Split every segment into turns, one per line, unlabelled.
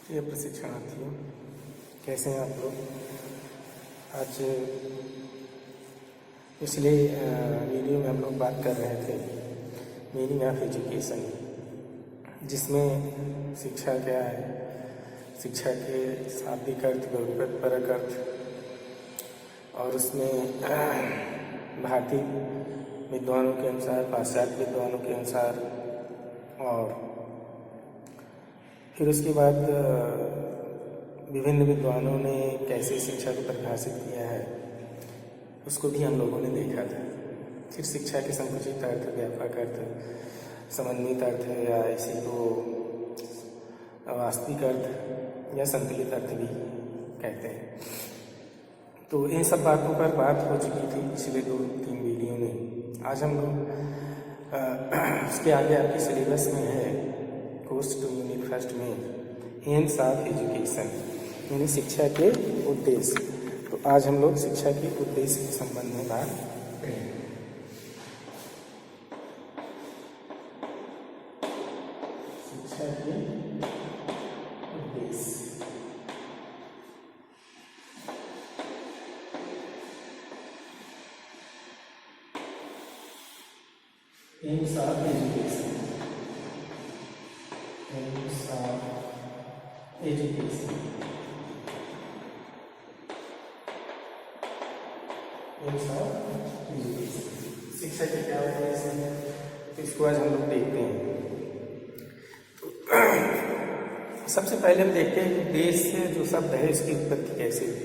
प्रिय प्रशिक्षणार्थियों, कैसे हैं आप लोग। आज पिछले वीडियो में हम लोग बात कर रहे थे मीनिंग ऑफ एजुकेशन, जिसमें शिक्षा क्या है, शिक्षा के शाब्दिक अर्थ, परक अर्थ, और उसमें भारतीय विद्वानों के अनुसार, पाश्चात्य विद्वानों के अनुसार, और फिर उसके बाद विभिन्न विद्वानों ने कैसे शिक्षा को परिभाषित किया है उसको भी हम लोगों ने देखा था। फिर शिक्षा के संकुचित अर्थ, व्यापक अर्थ, समन्वित अर्थ या इसी को वास्तविक अर्थ या संतुलित अर्थ भी कहते हैं। तो इन सब बातों पर बात हो चुकी थी पिछले 2-3 वीडियो में। आज हम लोग उसके आगे आपके सिलेबस में है कोर्स 2 यूनिट 1 में एम्स ऑफ एजुकेशन, यानी शिक्षा के उद्देश्य। तो आज हम लोग शिक्षा के उद्देश्य के संबंध में बात करेंगे। शिक्षा के उद्देश्य। AIIMS of education, AIIMS of education, AIIMS of education, शिक्षा के क्या उद्देश्य है, तो इसको आज हम लोग देखते हैं। तो सबसे पहले हम देखते हैं उद्देश्य जो शब्द है इसकी उत्पत्ति कैसे हुई।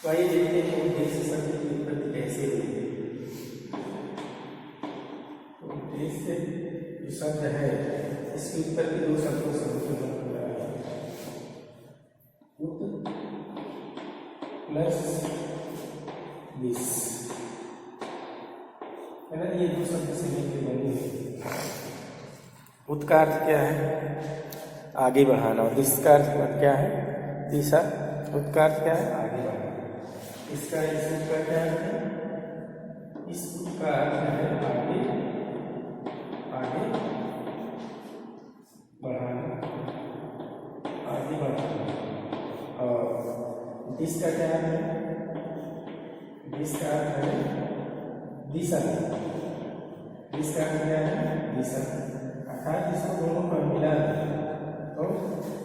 तो आइए देखते हैं उद्देश्य शब्द की उत्पत्ति कैसे हुई। उद्देश्य जो शब्द है इसकी उत्पत्ति 2 शब्दों से होती है, प्लस दिस, है ना। ये 2 शब्द से मिलकर बनी है। उत का अर्थ क्या है, आगे बढ़ाना, और दिस का अर्थ क्या है, दिशा। उत का अर्थ क्या है, आगे बढ़ाना। इसका इस उत का क्या अर्थ है, इस उत का अर्थ है आगे बढ़ाना, आगे बढ़ाना। और दिस का क्या है, दिस का अर्थ है दिशा। दिस का अर्थ क्या है, दिशा। अर्थात इसको दोनों पर मिला तो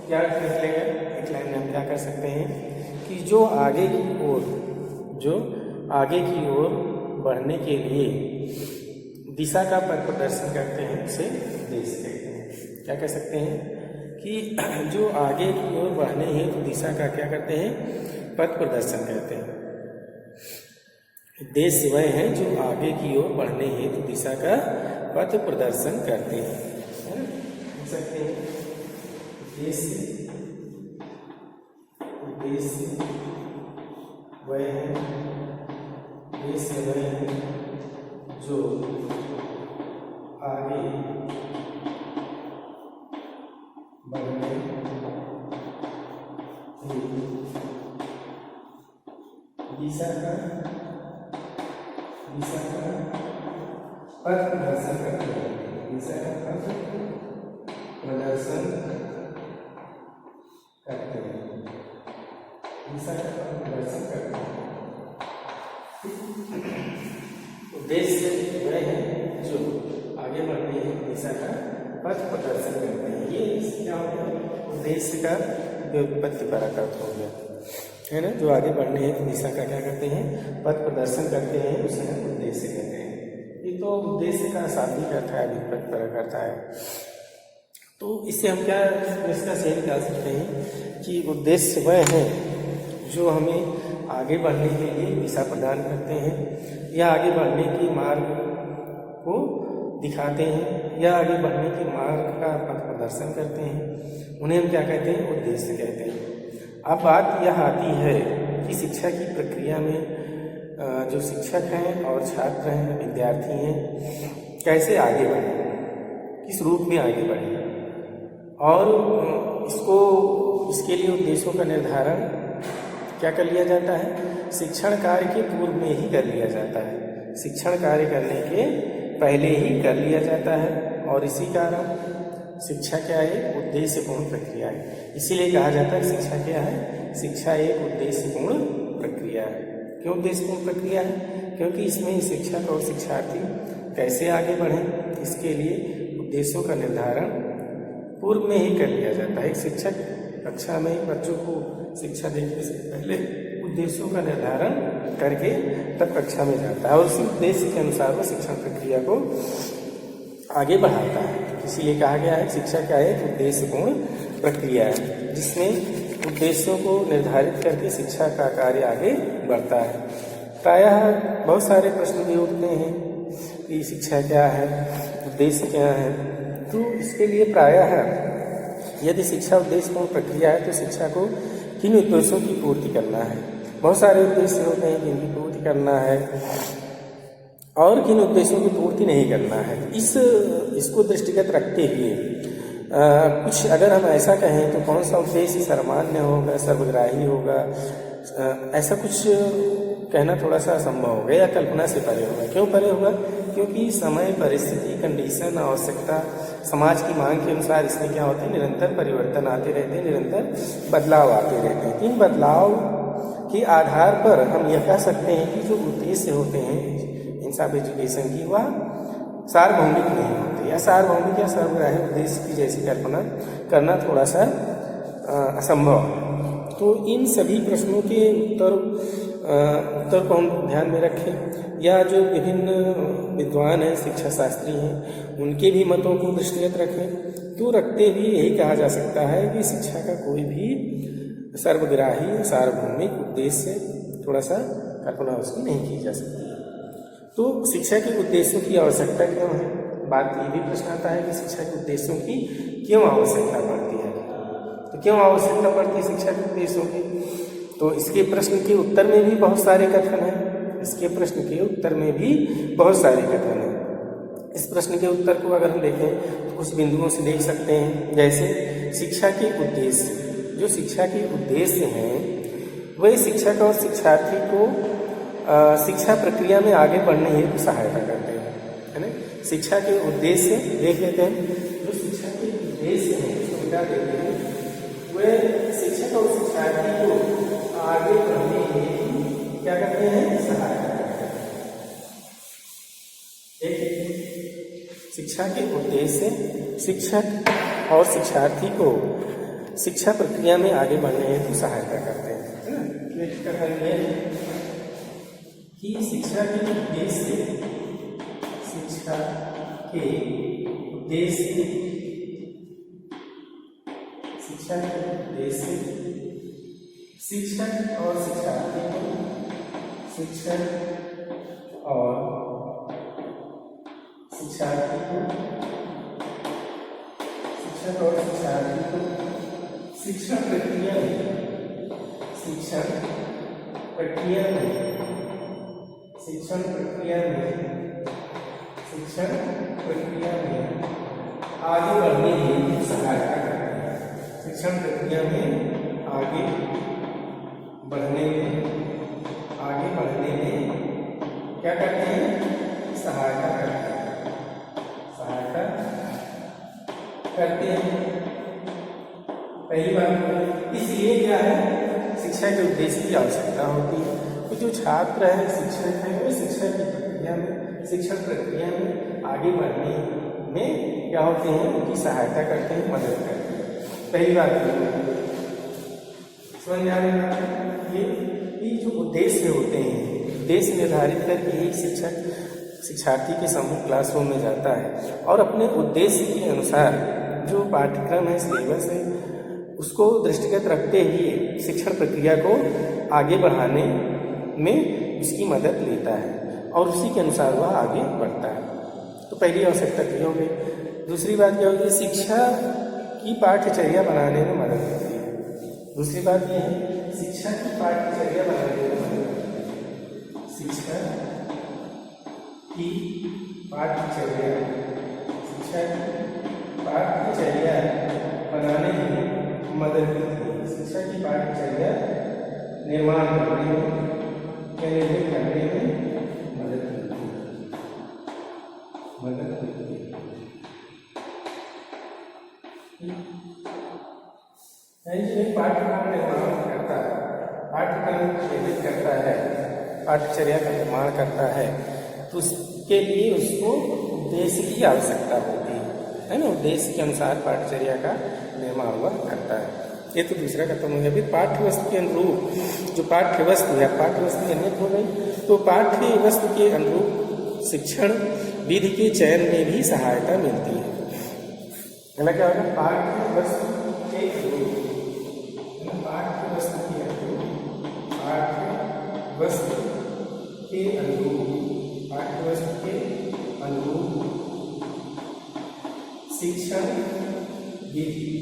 क्या अर्थ निकलेगा। एक लाइन में हम क्या कर सकते हैं कि जो आगे की ओर बढ़ने के लिए दिशा का पथ प्रदर्शन करते हैं उसे उद्देश्य कहते हैं। क्या कह सकते हैं कि जो आगे की ओर बढ़ने हेतु दिशा का क्या करते हैं, पथ प्रदर्शन करते हैं। उद्देश्य वह है जो आगे की ओर बढ़ने हेतु दिशा का पथ प्रदर्शन करते हैं। सकते हैं उद्देश्य वह है, उद्देश्य वह है जो आगे बढ़ने दिशा का पथ प्रदर्शन करते हैं, दिशा का पथ प्रदर्शन करते हैं, दिशा का पथ प्रदर्शन करते हैं। उद्देश्य वह है जो आगे बढ़ने की दिशा का पथ प्रदर्शन करते हैं। ये क्या हो गया, उद्देश्य का व्युत्पत्ति परक अर्थ हो गया, है ना। जो आगे बढ़ने हेतु दिशा का क्या करते हैं, पथ प्रदर्शन करते हैं, उसे हम उद्देश्य कहते हैं। ये तो उद्देश्य का शाब्दिक अर्थ है, व्युत्पत्ति परक अर्थ है। तो इससे हम क्या निष्कर्ष यह निकाल सकते हैं कि उद्देश्य वह है जो हमें आगे बढ़ने के लिए दिशा प्रदान करते हैं, या आगे बढ़ने के मार्ग को दिखाते हैं, या आगे बढ़ने के मार्ग का पथ प्रदर्शन करते हैं। उन्हें हम क्या कहते हैं, उद्देश्य कहते हैं। अब बात यह आती है कि शिक्षा की प्रक्रिया में जो शिक्षक हैं और छात्र हैं, विद्यार्थी हैं, कैसे आगे बढ़ें, किस रूप में आगे बढ़ें, और इसके लिए उद्देश्यों का निर्धारण क्या कर लिया जाता है, शिक्षण कार्य के पूर्व में ही कर लिया जाता है। शिक्षण कार्य करने के पहले ही कर लिया जाता है। और इसी कारण शिक्षा क्या है? उद्देश्यपूर्ण प्रक्रिया है। इसीलिए कहा जाता है शिक्षा क्या है? शिक्षा एक उद्देश्यपूर्ण प्रक्रिया है। क्यों उद्देश्यपूर्ण प्रक्रिया है? क्योंकि इसमें शिक्षक और शिक्षार्थी कैसे आगे बढ़ें, इसके लिए उद्देश्यों का निर्धारण पूर्व में ही कर लिया जाता है। एक शिक्षक कक्षा में बच्चों को शिक्षा देने से पहले उद्देश्यों का निर्धारण करके तब कक्षा में जाता है और उसी उद्देश्य के अनुसार वो शिक्षण प्रक्रिया को आगे बढ़ाता है। इसीलिए कहा गया है शिक्षा क्या है? उद्देश्यपूर्ण प्रक्रिया है, जिसमें उद्देश्यों को निर्धारित करके शिक्षा का कार्य आगे बढ़ता है। प्रायः बहुत सारे प्रश्न भी उठते हैं कि शिक्षा क्या है, उद्देश्य क्या है। तो इसके लिए प्रायः यदि शिक्षा उद्देश्यपूर्ण प्रक्रिया है तो शिक्षा को किन उद्देश्यों की पूर्ति करना है। बहुत सारे उद्देश्य होते हैं जिनकी पूर्ति करना है और किन उद्देश्यों की पूर्ति नहीं करना है। इसको दृष्टिगत रखते हुए कुछ अगर हम ऐसा कहें तो कौन सा उद्देश्य सर्वमान्य होगा, सर्वग्राही होगा, ऐसा कुछ कहना थोड़ा सा असंभव होगा या कल्पना से परे होगा। क्यों परे होगा? क्योंकि समय, परिस्थिति, कंडीशन, आवश्यकता, समाज की मांग के अनुसार इसमें क्या होते हैं, निरंतर परिवर्तन आते रहते हैं, निरंतर बदलाव आते रहते हैं। इन बदलाव के आधार पर हम यह कह सकते हैं कि जो उद्देश्य होते हैं इन सब एजुकेशन की वह सार्वभौमिक नहीं होते या सार्वभौमिक या सर्वग्राही उद्देश्य की जैसी कल्पना करना थोड़ा सा असंभव है। तो इन सभी प्रश्नों के उत्तर को हम ध्यान में रखें या जो विभिन्न विद्वान हैं, शिक्षा शास्त्री हैं, उनके भी मतों को दृष्टिगत रखें। तो रखते हुए यही कहा जा सकता है कि शिक्षा का कोई भी सर्वग्राही सार्वभौमिक उद्देश्य थोड़ा सा कल्पना उसकी नहीं की जा सकती। तो शिक्षा के उद्देश्यों की आवश्यकता क्यों है? बात ये भी प्रश्न आता है कि शिक्षा के उद्देश्यों की क्यों आवश्यकता पड़ती है। तो क्यों आवश्यकता पड़ती है शिक्षा के उद्देश्यों की? तो इसके प्रश्न के उत्तर में भी बहुत सारे कथन हैं। इसके प्रश्न के उत्तर में भी बहुत सारे कथन हैं। इस प्रश्न के उत्तर को अगर हम देखें तो कुछ बिंदुओं से देख सकते हैं। जैसे शिक्षा के उद्देश्य, जो शिक्षा के उद्देश्य हैं वह शिक्षक और शिक्षार्थी को शिक्षा प्रक्रिया में आगे बढ़ने हेतु सहायता करते हैं, है ना। शिक्षा के उद्देश्य देख लेते हैं। जो शिक्षा के उद्देश्य हैं उसको क्या देते हैं, वे शिक्षक और शिक्षार्थी को आगे बढ़ने हेतु क्या करते हैं, सहायता करते हैं। एक शिक्षा के उद्देश्य शिक्षक और शिक्षार्थी को शिक्षा प्रक्रिया में आगे बढ़ने हेतु सहायता करते हैं, है ना। कि शिक्षा के उद्देश्य शिक्षा के उद्देश्य शिक्षा के उद्देश्य शिक्षक और शिक्षार्थी को शिक्षक और शिक्षार्थी को शिक्षक और शिक्षार्थी को शिक्षण प्रक्रिया में शिक्षण प्रक्रिया में शिक्षण प्रक्रिया में आगे बढ़ने हेतु सहायता करते हैं। शिक्षण प्रक्रिया में आगे बढ़ने में क्या करते हैं, सहायता करते हैं। पहली बात इसलिए क्या है, शिक्षा के उद्देश्य की आवश्यकता होती है। तो जो छात्र है, शिक्षक है, वो शिक्षा की प्रक्रिया में, शिक्षण प्रक्रिया में आगे बढ़ने में क्या होते हैं, उनकी सहायता करते हैं, मदद करते हैं। पहली बात समझ में आने वाला ये जो उद्देश्य होते हैं, उद्देश्य निर्धारित करके ही शिक्षक शिक्षार्थी के समूह क्लासरूम में जाता है और अपने उद्देश्य के अनुसार जो पाठ्यक्रम है, सिलेबस है, उसको दृष्टिगत रखते हुए शिक्षण प्रक्रिया को आगे बढ़ाने में उसकी मदद लेता है और उसी के अनुसार वह आगे बढ़ता है। तो पहली आवश्यकता ये हो गई। दूसरी बात क्या होगी, शिक्षा की पाठ्यचर्या बनाने में मदद करती है। दूसरी बात यह है, शिक्षा की पाठ्यचर्या बनाने में मदद करती है। शिक्षा की पाठ्यचर्या बनाने में मदद करती है। शिक्षा की पाठ्यचर्या निर्माण करने में निर्मित करने में मदद करती है। पाठ्यक्रम निर्माण करता है, पाठ्यक्रम निर्मित करता है, पाठ्यचर्या का निर्माण करता है, तो उसके लिए उसको उद्देश्य की आवश्यकता होती है ना। उद्देश्य के अनुसार पाठ्यचर्या का निर्माण वह करता है। ये तो दूसरा खत्म हो गया। फिर पाठ्य वस्तु के अनुरूप जो पाठ्य वस्तु है, पाठ्य वस्तु निर्मित हो गई, तो पाठ्य वस्तु के अनुरूप शिक्षण विधि के चयन में भी सहायता मिलती है। क्या होगा? पाठ्य वस्तु के अनुरूप, पाठ्य वस्तु के अनुरूप, पाठ्य वस्तु के अनुरूप, पाठ्य वस्तु के अनुरूप शिक्षण विधि,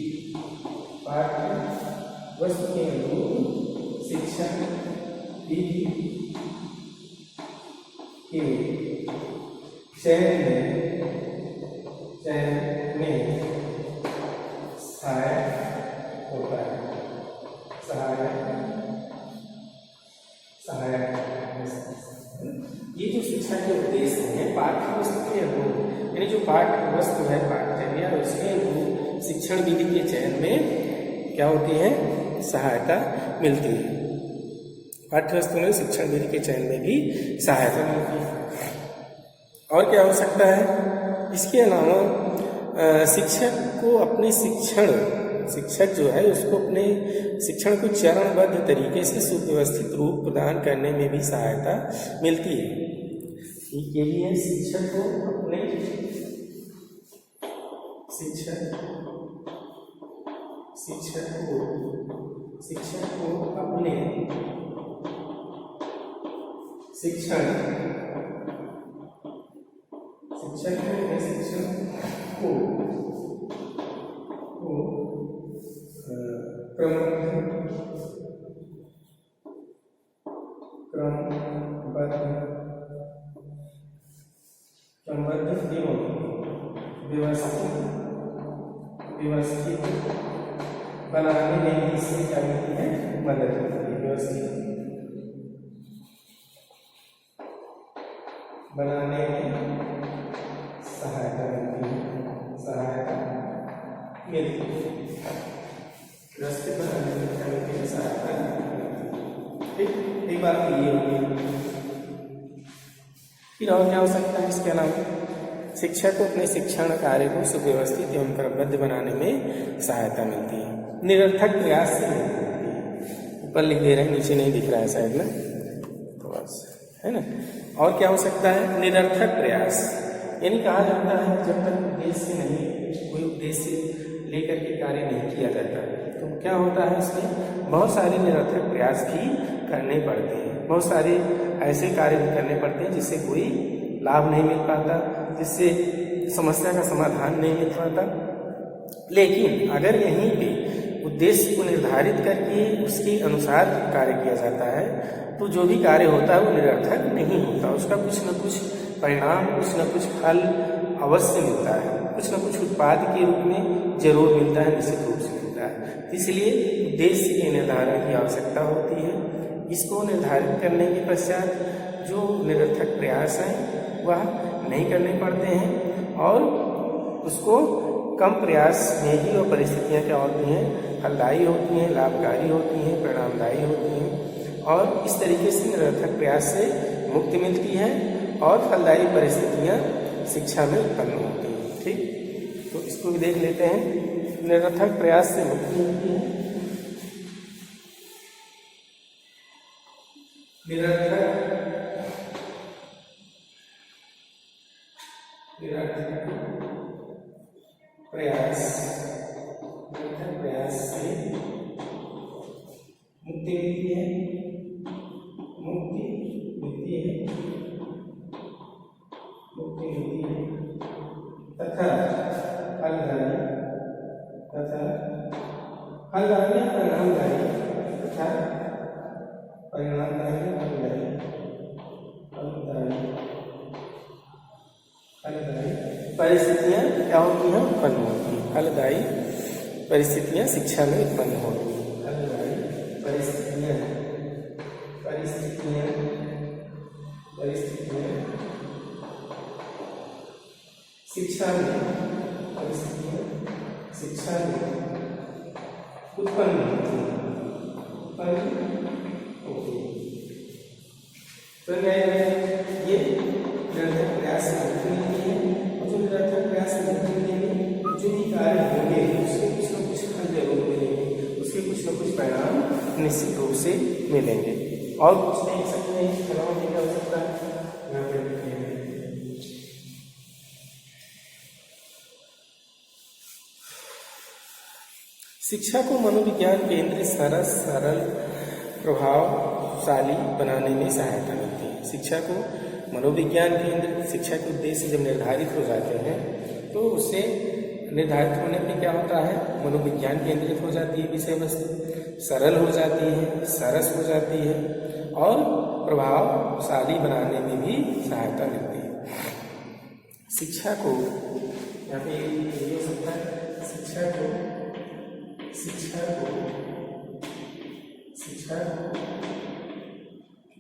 पाठ्य वस्तु के अनुरूप शिक्षण विधि के चयन में सहायक होता है, सहायक। ये जो शिक्षा के उद्देश्य है पाठ्य वस्तु के अनुरूप, यानी जो पाठ्य वस्तु है पाठ्यचर्या, उसके अनुरूप शिक्षण विधि के चयन में क्या होती है? सहायता मिलती है। पाठ्य वस्तु में शिक्षण विधि के चयन में भी सहायता मिलती है। और क्या हो सकता है? इसके अलावा शिक्षक को अपने शिक्षक जो है उसको अपने शिक्षण को चरणबद्ध तरीके से सुव्यवस्थित रूप प्रदान करने में भी सहायता मिलती है। ये भी है, शिक्षक को अपने शिक्षक को अपने शिक्षण को क्रमबद्ध एवं व्यवस्थित बनाने में इससे क्या मिलती है? मदद मिलती है। व्यवस्थित बनाने में सहायता मिलती है, सहायता मिलती है। व्यवस्थित बनाने में क्या मिलती है? सहायता मिलती है। ठीक, एक बात ये होगी। फिर और क्या हो सकता है इसके अलावा? शिक्षक को अपने शिक्षण कार्य को सुव्यवस्थित एवं क्रमबद्ध बनाने में सहायता मिलती है। निरर्थक प्रयास से मिलती है। ऊपर लिख दे रहे हैं, नीचे नहीं दिख रहा है शायद ना, तो बस है ना। और क्या हो सकता है? निरर्थक प्रयास, यानी कहा जाता है जब तक उद्देश्य नहीं, कोई उद्देश्य लेकर के कार्य नहीं किया जाता तो क्या होता है? इसमें बहुत सारे निरर्थक प्रयास भी करने पड़ते हैं, बहुत सारे ऐसे कार्य भी करने पड़ते हैं जिससे कोई लाभ नहीं मिल पाता, जिससे समस्या का समाधान नहीं मिल पाता। लेकिन अगर यहीं पे उद्देश्य को निर्धारित करके उसके अनुसार कार्य किया जाता है तो जो भी कार्य होता है वो निरर्थक नहीं होता, उसका कुछ न कुछ परिणाम, कुछ न कुछ फल अवश्य मिलता है, कुछ न कुछ उत्पाद के रूप में जरूर मिलता है, निश्चित रूप से मिलता है। इसलिए उद्देश्य के निर्धारण की आवश्यकता होती है। इसको निर्धारित करने के पश्चात जो निरर्थक प्रयास हैं वह नहीं करने पड़ते हैं और उसको कम प्रयास में ही वो परिस्थितियाँ क्या होती हैं? फलदायी होती हैं, लाभकारी होती हैं, परिणामदायी होती हैं और इस तरीके से निरर्थक प्रयास से मुक्ति मिलती है और फलदायी परिस्थितियाँ शिक्षा में उत्पन्न होती हैं। ठीक, तो इसको भी देख लेते हैं। निरर्थक प्रयास से मुक्ति मिलती है। निरर्थक प्रयास से मुक्ति मिलती है, मुक्ति मिलती है तथा फलदायी परिणामदायी तथा परिणामदायी फलदायी परिस्थितियाँ क्या होती हैं? उत्पन्न होती हैं। फलदायी परिस्थितियाँ शिक्षा में उत्पन्न होती हैं। फलदायी परिस्थितियाँ शिक्षा में शिक्षा उत्पन्न होती है। तो ये निरंतर प्रयास से मिलती है, और जो निरंतर प्रयास से मिलने में जो भी कार्य होंगे उसके कुछ न कुछ फल जरूर मिलेंगे, उसके कुछ न कुछ परिणाम निश्चित रूप से मिलेंगे। और कुछ नहीं सकते हैं, फलों की आवश्यकता यहाँ पे लिखी है। शिक्षा को मनोविज्ञान केंद्रित सरल प्रभावशाली बनाने में सहायता मिलती है। शिक्षा को मनोविज्ञान केंद्रित शिक्षा के उद्देश्य जब निर्धारित हो जाते हैं तो उससे निर्धारित होने पे क्या होता है, मनोविज्ञान केंद्रित हो जाती है विषय वस्तु, सरल हो जाती है, सरस हो जाती है और प्रभावशाली बनाने में भी सहायता मिलती है। शिक्षा को यहाँ पे ये हो सकता है, शिक्षा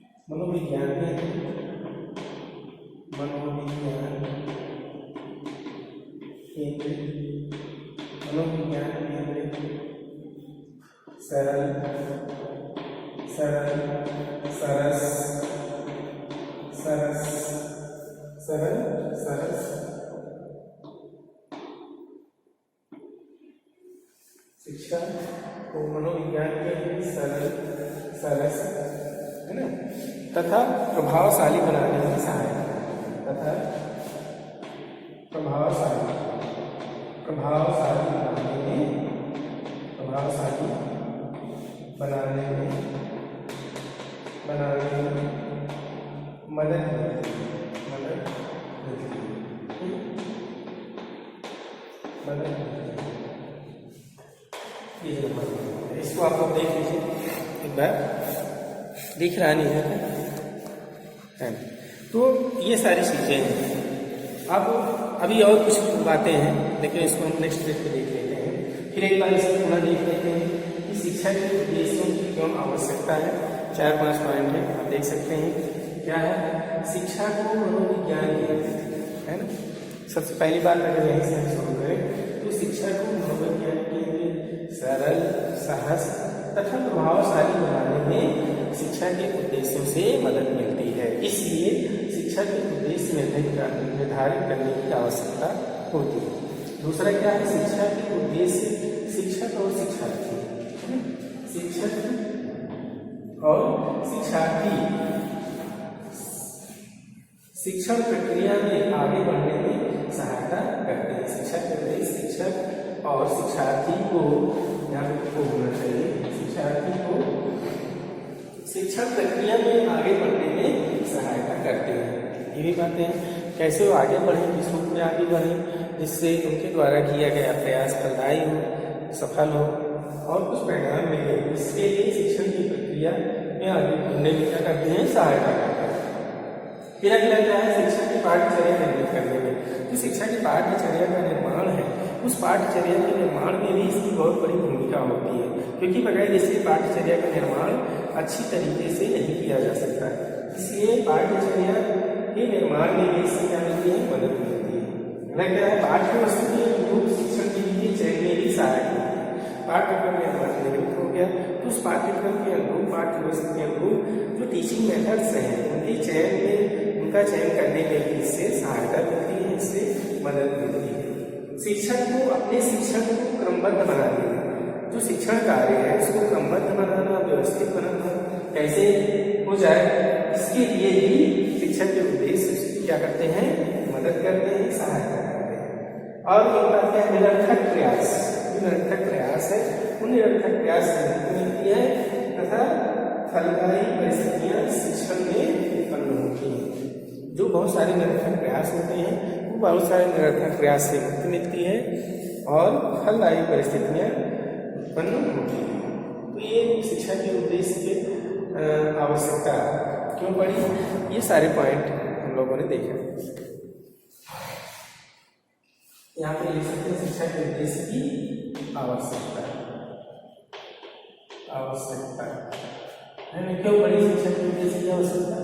को मनोविज्ञान केंद्रित सरल सरस शिक्षा को मनोविज्ञान के सरस है ना तथा प्रभावशाली बनाने में सहायता बनाने में मदद इसको आप लोग देख लीजिए एक बार, दिख रहा नहीं है। तो ये सारी चीज़ें हैं। अब अभी और कुछ बातें हैं लेकिन इसको हम नेक्स्ट पेज पे देख लेते हैं। फिर एक बार इसको पुनः देख लेते हैं कि शिक्षा के उद्देश्यों की क्यों आवश्यकता है। 4-5 पॉइंट है, आप देख सकते हैं क्या है। शिक्षा को मनोविज्ञान है ना, सबसे पहली बात अगर यहीं से हम शुरू करें तो शिक्षा को मनोविज्ञान केंद्रित सरल सहज तथा प्रभावशाली बनाने में शिक्षा के उद्देश्यों से मदद मिलती है। इसलिए शिक्षा के उद्देश्य निर्धारित करने की आवश्यकता होती है। दूसरा क्या है, शिक्षा के उद्देश्य शिक्षक और शिक्षार्थी, शिक्षक और शिक्षार्थी शिक्षण प्रक्रिया में आगे बढ़ने में सहायता करते हैं। शिक्षा के उद्देश्य शिक्षक और शिक्षार्थी को ध्यान होना चाहिए, शिक्षार्थी को शिक्षण प्रक्रिया में आगे बढ़ने में सहायता करते हैं। ये भी बातें हैं कैसे वो आगे बढ़े, किस रूप में आगे बढ़े जिससे उनके द्वारा किया गया प्रयास फलदायी हो, सफल हो और कुछ परिणाम मिले। इसके लिए शिक्षण की प्रक्रिया में आगे बढ़ने में क्या करते हैं, सहायता करते हैं। फिर अगला क्या है, शिक्षा की पाठ्यचर्या निर्मित करने में। जो शिक्षा की पाठ्यचर्या का निर्माण है उस पाठ्यचर्या के निर्माण में भी इसकी बहुत बड़ी भूमिका होती है, क्योंकि बगैर इसके पाठ्यचर्या का निर्माण अच्छी तरीके से नहीं किया जा सकता है। इसलिए पाठ्यचर्या के निर्माण में भी इससे क्या मिलती है, मदद मिलती है। अगला क्या है, पाठ्य वस्तु के अनुरूप शिक्षण के लिए चयन में भी सहायक होती है। पाठ्यक्रम निर्माण निर्मित हो गया तो उस पाठ्यक्रम के अनुरूप पाठ्य वस्तु के अनुरूप जो टीचिंग मेथड्स हैं उनके चयन में उनका चयन करने में भी इससे सहायता मिलती है, इससे मदद मिलती है। शिक्षक को अपने शिक्षण को क्रमबद्ध बनाने में, जो शिक्षण कार्य है उसको क्रमबद्ध बनाना, व्यवस्थित बनाना कैसे हो जाए, इसके लिए भी शिक्षक के उद्देश्य क्या करते हैं, मदद करते हैं, सहायता करते हैं। और एक बात क्या है, निरर्थक प्रयास, जो निरर्थक प्रयास है उन निरर्थक प्रयास से मुक्ति मिलती है तथा फलदायी परिस्थितियां शिक्षण में उत्पन्न होती हैं। जो बहुत सारे निरर्थक प्रयास होते हैं वो बहुत सारे निरर्थक प्रयास से मुक्ति मिलती है और फलदायी परिस्थितियां उत्पन्न होती हैं। तो ये शिक्षा के उद्देश्य के आवश्यकता क्यों पड़ी, ये सारे पॉइंट हम लोगों ने देखे। यहाँ पे लिख सकते हैं शिक्षा के उद्देश्य की आवश्यकता है ना, क्यों पड़ी शिक्षा के उद्देश्य की आवश्यकता,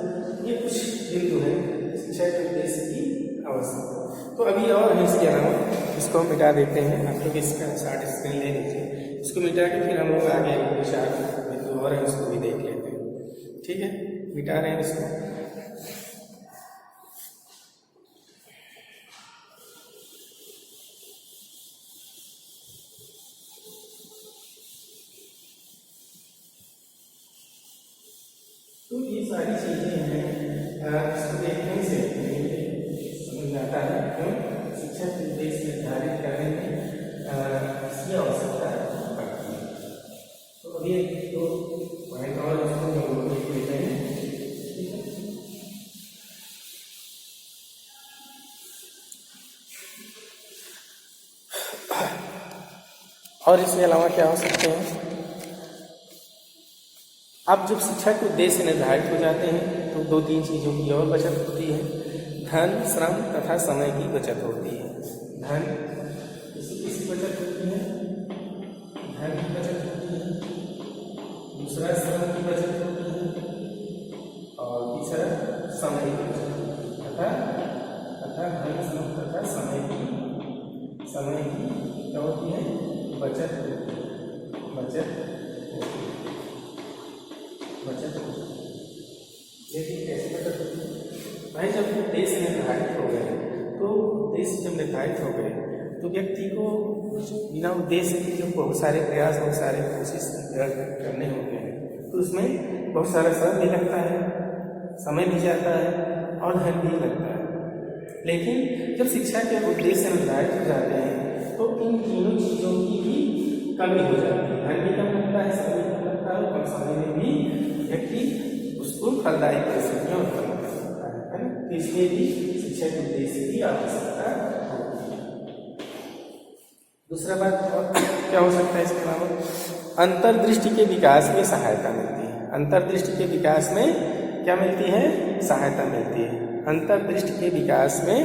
ये कुछ बिंदु है शिक्षा के उद्देश्य की आवश्यकता। तो अभी और है इसके अलावा, इसको हम मिटा देते हैं। आप लोग इसका शार्ट स्क्रीन ले लीजिए, इसको मिटा के फिर हम लोग आगे विचार बिंदु और है उसको भी देख लेते हैं। ठीक है, मिटा रहे हैं इसको। तो ये सारी चीजें हैं, इसको देखने से समझ आता है क्यों शिक्षा के उद्देश्य निर्धारित करने में इसकी आवश्यकता पड़ती है। तो अभी एक दो पॉइंट और इसको हम लोग देख लेते हैं। ठीक है, और इसके अलावा क्या हो सकते हैं? अब जब शिक्षा के उद्देश्य निर्धारित हो जाते हैं तो दो तीन चीज़ों की और बचत होती है। धन, श्रम तथा समय की बचत होती है। धन किसी बचत होती है, धन की बचत होती है, दूसरा श्रम की बचत होती है और तीसरा समय की बचत होती है। तथा धन, श्रम तथा समय की क्या होती है? बचत होती है। देखिए कैसे बचत होती है भाई। जब उद्देश्य निर्धारित हो गए, तो उद्देश्य जब निर्धारित हो गए तो व्यक्ति को बिना उद्देश्य के जो बहुत सारे प्रयास, बहुत सारे कोशिश करने होते हैं, तो उसमें बहुत सारा श्रम भी लगता है, समय भी जाता है और धन भी लगता है। लेकिन जब शिक्षा के उद्देश्य निर्धारित हो जाते हैं तो इन तीनों चीज़ों की भी कमी हो जाती है। धन भी कम लगता है, समय भी कम लगता है और कम समय में भी व्यक्ति उसको फलदायी परिस्थितियाँ उत्पन्न कर सकता है ना। तो इसलिए भी शिक्षा के उद्देश्य की आवश्यकता होती है। दूसरा बात क्या हो सकता है इसके अलावा? अंतर्दृष्टि के विकास में सहायता मिलती है। अंतर्दृष्टि के विकास में क्या मिलती है? सहायता मिलती है। अंतर्दृष्टि के विकास में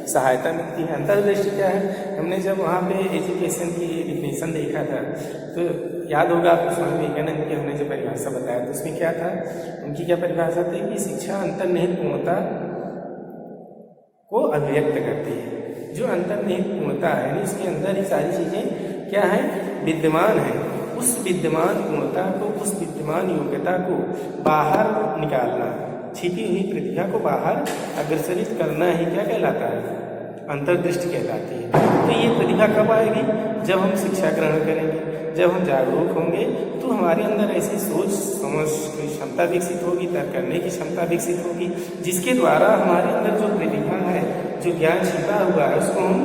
सहायता मिलती है। अंतर्दृष्टि क्या है? हमने जब वहाँ पे एजुकेशन की डिफिनेशन देखा था तो याद होगा आपको, स्वामी विवेकानंद की हमने जो परिभाषा बताया तो उसमें क्या था? उनकी क्या परिभाषा थी कि शिक्षा अंतर्निहित पूर्णता को अभिव्यक्त करती है। जो अंतर्निहित पूर्णता है, इसके अंदर ही सारी चीज़ें क्या है? विद्यमान है। उस विद्यमान पूर्णता को, उस विद्यमान योग्यता को बाहर निकालना, छिपी हुई प्रतिभा को बाहर अग्रसरित करना ही क्या कहलाता है? अंतर्दृष्टि कहलाती है। तो ये प्रतिभा कब आएगी? जब हम शिक्षा ग्रहण करेंगे, जब हम जागरूक होंगे, तो हमारे अंदर ऐसी सोच समझ की क्षमता विकसित होगी, तर्क करने की क्षमता विकसित होगी, जिसके द्वारा हमारे अंदर जो प्रतिभा है, जो ज्ञान छिपा हुआ है, उसको हम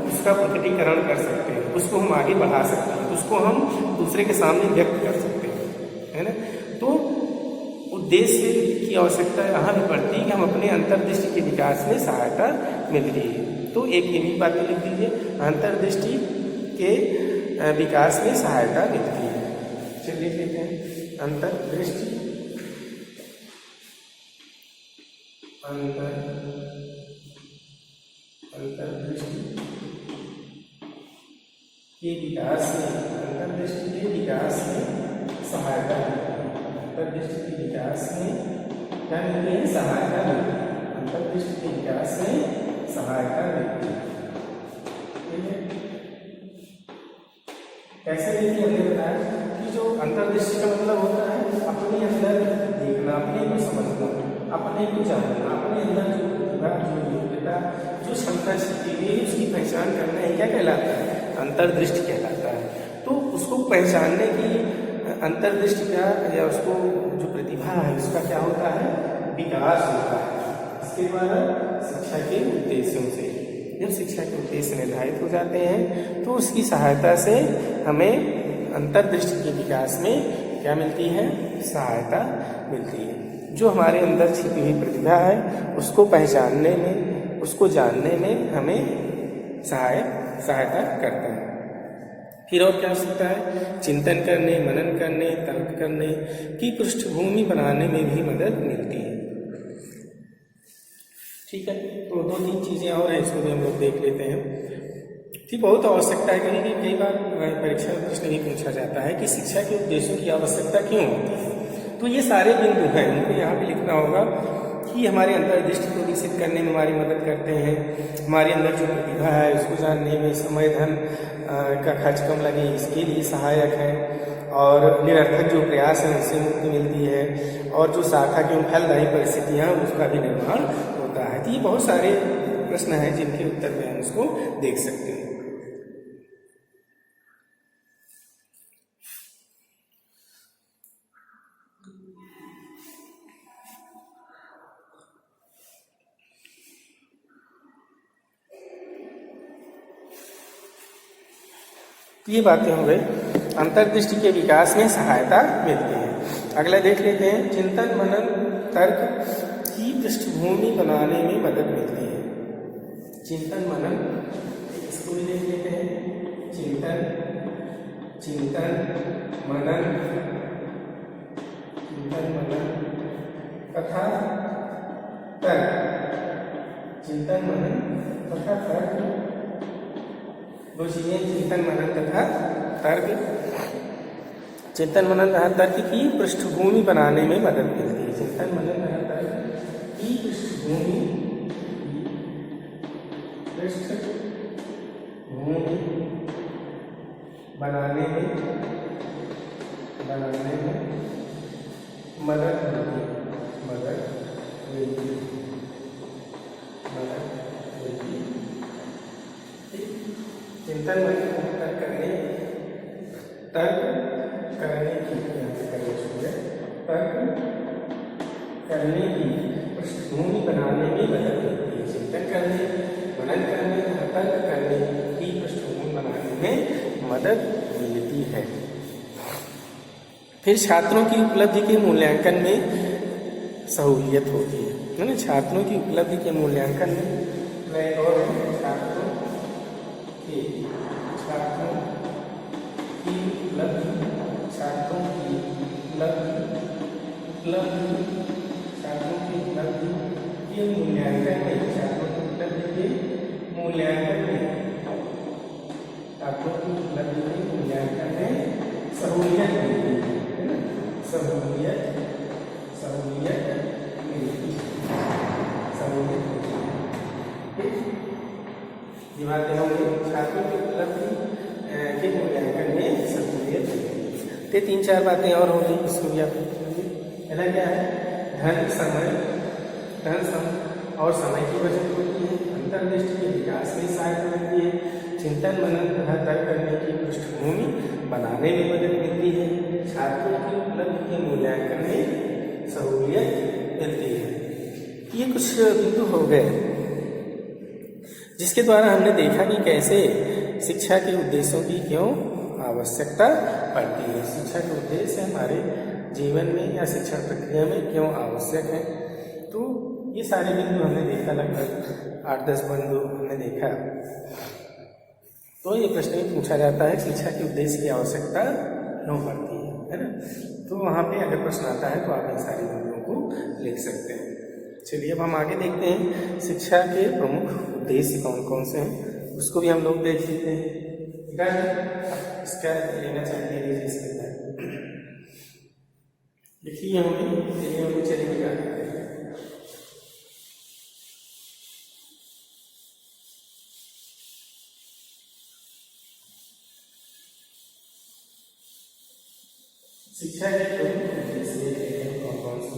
उसका प्रकटीकरण कर सकते हैं, उसको हम आगे बढ़ा सकते हैं, उसको हम दूसरे के सामने व्यक्त कर सकते हैं, है ना। तो उद्देश्य की आवश्यकता यहाँ भी पड़ती है कि हम अपने अंतर्दृष्टि के विकास में सहायता मिलती है। तो एक ये भी बात लिख दीजिए, अंतर्दृष्टि के विकास में सहायता मिलती है। चलिए लिख लेते हैं, अंतर्दृष्टि के विकास में, अंतर्दृष्टि के विकास में सहायता मिलती है। अंतर्दृष्टि के विकास में क्या मिलती है? सहायता मिलती है। अंतर्दृष्टि के विकास में सहायता मिलती है। ठीक है, कैसे देखिए हमने बताया कि जो अंतर्दृष्टि का मतलब होता है अपने अंदर देखना, अपने को समझना, अपने को जानना, अपने अंदर जो प्रतिभा, जो योग्यता, जो क्षमता छिपी हुई है उसकी पहचान करना ही क्या कहलाता है? अंतर्दृष्टि कहलाता है। तो उसको पहचानने की अंतर्दृष्टि का या उसको जो प्रतिभा है उसका क्या होता है? विकास होता है। इसके द्वारा शिक्षा के उद्देश्यों से, जब शिक्षा के उद्देश्य निर्धारित हो जाते हैं तो उसकी सहायता से हमें अंतर्दृष्टि के विकास में क्या मिलती है? सहायता मिलती है। जो हमारे अंदर छिपी हुई प्रतिभा है उसको पहचानने में, उसको जानने में हमें सहायता करता है। फिर और क्या हो सकता है? चिंतन करने, मनन करने, तर्क करने की पृष्ठभूमि बनाने में भी मदद मिलती है। ठीक है, तो दो तीन चीज़ें और हैं, इसको भी हम लोग देख लेते हैं। ठीक, बहुत आवश्यकता है कहीं कई बार परीक्षा में प्रश्न भी पूछा जाता है कि शिक्षा के उद्देश्यों की आवश्यकता क्यों होती है। तो ये सारे बिंदु हैं, उनको यहाँ पे लिखना होगा ये हमारे अंतर्दृष्टि को विकसित करने में हमारी मदद करते हैं। हमारे अंदर जो प्रतिभा है उसको जानने में समय धन का खर्च कम लगे इसके लिए सहायक है, और निरर्थक जो प्रयास है उससे मुक्ति मिलती है, और जो शाखा की फलदायी परिस्थितियाँ उसका भी निर्माण होता है। तो ये बहुत सारे प्रश्न हैं जिनके उत्तर में हम उसको देख सकते हैं। ये बातें हो गई अंतर्दृष्टि के विकास में सहायता मिलती है। अगला देख लेते हैं, चिंतन मनन तर्क की पृष्ठभूमि बनाने में मदद मिलती है। चिंतन मनन, इसको भी देख लेते हैं। चिंतन मनन तथा तर्क। चिंतन मनन तथा तर्क दो चीजें, चिंतन मनन तथा तर्क। चिंतन मनन तथा तर्क की पृष्ठभूमि बनाने में मदद मिलती है। चिंतन मनन तथा तर्क की पृष्ठभूमि बनाने में मदद मिलती है। चिंतन मनन तर्क करने की पृष्ठभूमि बनाने में मदद मिलती है। चिंतन करने, मनन करने तथा तर्क करने की पृष्ठभूमि बनाने में मदद मिलती है। फिर छात्रों की उपलब्धि के मूल्यांकन में सहूलियत होती है ना। छात्रों की उपलब्धि के मूल्यांकन में और छात्रों की उपलब्धि के मूल्यांकन में सहूलियत मिलती है ना। सहूलियत मिलती है। ये बातें होंगी छात्रों की उपलब्धि के मूल्यांकन में सहूलियत मिलती है। तो 3-4 बातें और होंगी, इसको भी आप पहला क्या है, धन और समय की बचत होती है। अंतर्दृष्टि के विकास में सहायता मिलती है। चिंतन मनन तथा तर्क करने की पृष्ठभूमि बनाने में मदद मिलती है। छात्रों की उपलब्धि के मूल्यांकन में सहूलियत मिलती है। ये कुछ बिंदु हो गए जिसके द्वारा हमने देखा कि कैसे शिक्षा के उद्देश्यों की क्यों आवश्यकता पड़ती है। शिक्षा के उद्देश्य हमारे जीवन में या शिक्षण प्रक्रिया में क्यों आवश्यक है। तो ये सारे बिंदु हमने देखा, लगभग 8-10 बिंदु हमने देखा। तो ये प्रश्न भी पूछा जाता है, शिक्षा के उद्देश्य की आवश्यकता क्यों पड़ती है ना। तो वहाँ पे अगर प्रश्न आता है तो आप इन सारे बिंदुओं को लिख सकते हैं। चलिए अब हम आगे देखते हैं शिक्षा के प्रमुख उद्देश्य कौन कौन से हैं, उसको भी हम लोग देख लेते हैं। इसका लेना चाहिए लिखिए हमें चलेगा। शिक्षा के प्रमुख उद्देश्य कौन कौन से?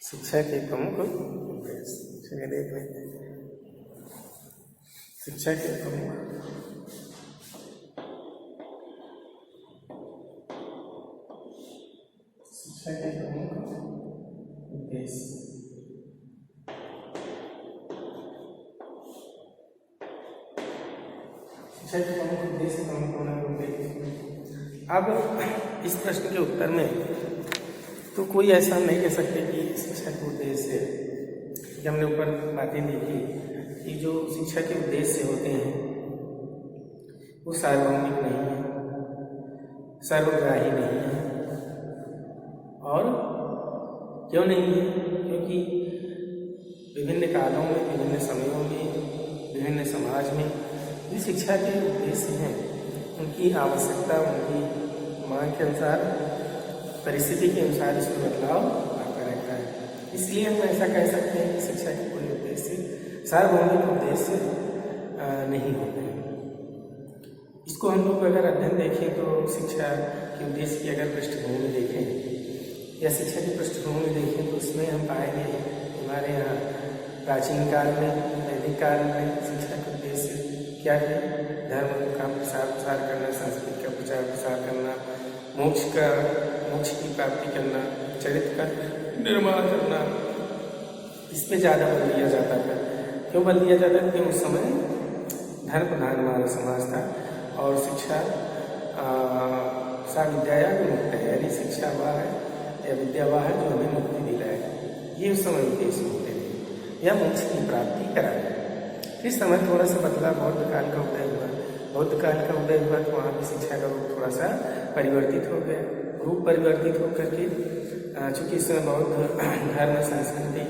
शिक्षा के प्रमुख उद्देश्य देख लेते हैं। शिक्षा के प्रमुख उद्देश्य शिक्षा के प्रमुख उद्देश्य कौन कौन है? अब इस प्रश्न के उत्तर में तो कोई ऐसा हम नहीं कह सकते कि शिक्षा के उद्देश्य, कि हमने ऊपर बातें देखी कि जो शिक्षा के उद्देश्य होते हैं वो सार्वभौमिक नहीं है, सर्वग्राही नहीं है। और क्यों नहीं है? क्योंकि विभिन्न कालों में, विभिन्न समयों में, विभिन्न समाज में जो शिक्षा के उद्देश्य हैं उनकी आवश्यकता, उनकी मांग के अनुसार, परिस्थिति के अनुसार इसमें बदलाव आता रहता है। इसलिए हम ऐसा कह सकते हैं कि शिक्षा के कोई उद्देश्य सार्वभौमिक उद्देश्य नहीं होते हैं। इसको हम लोग अगर अध्ययन देखें तो शिक्षा के उद्देश्य की अगर पृष्ठभूमि देखें या शिक्षा की पृष्ठभूमि देखें तो उसमें हम पाएंगे हमारे यहाँ प्राचीन काल में, वैदिक काल में शिक्षा का उद्देश्य क्या है? धर्म का प्रसार करना, संस्कृति का प्रचार प्रसार करना, मोक्ष की प्राप्ति करना, चरित्र का निर्माण करना, इस पे ज़्यादा बल दिया जाता था। क्यों बल दिया जाता था? क्योंकि उस समय धर्म प्रधान हमारा समाज था और शिक्षा सा विद्या विमुक्त है, यानी शिक्षा वह है या विद्या वह है जो हमें मुक्ति दिलाए। ये उस समय उद्देश्य होते थे, या मोक्ष की प्राप्ति कराए। इस समय थोड़ा सा बदला, बौद्ध काल का उदय हुआ। बौद्ध काल का उदय हुआ तो वहाँ भी शिक्षा का रूप थोड़ा सा परिवर्तित हो गया। रूप परिवर्तित होकर के चूँकि इस समय बौद्ध धर्म संस्कृति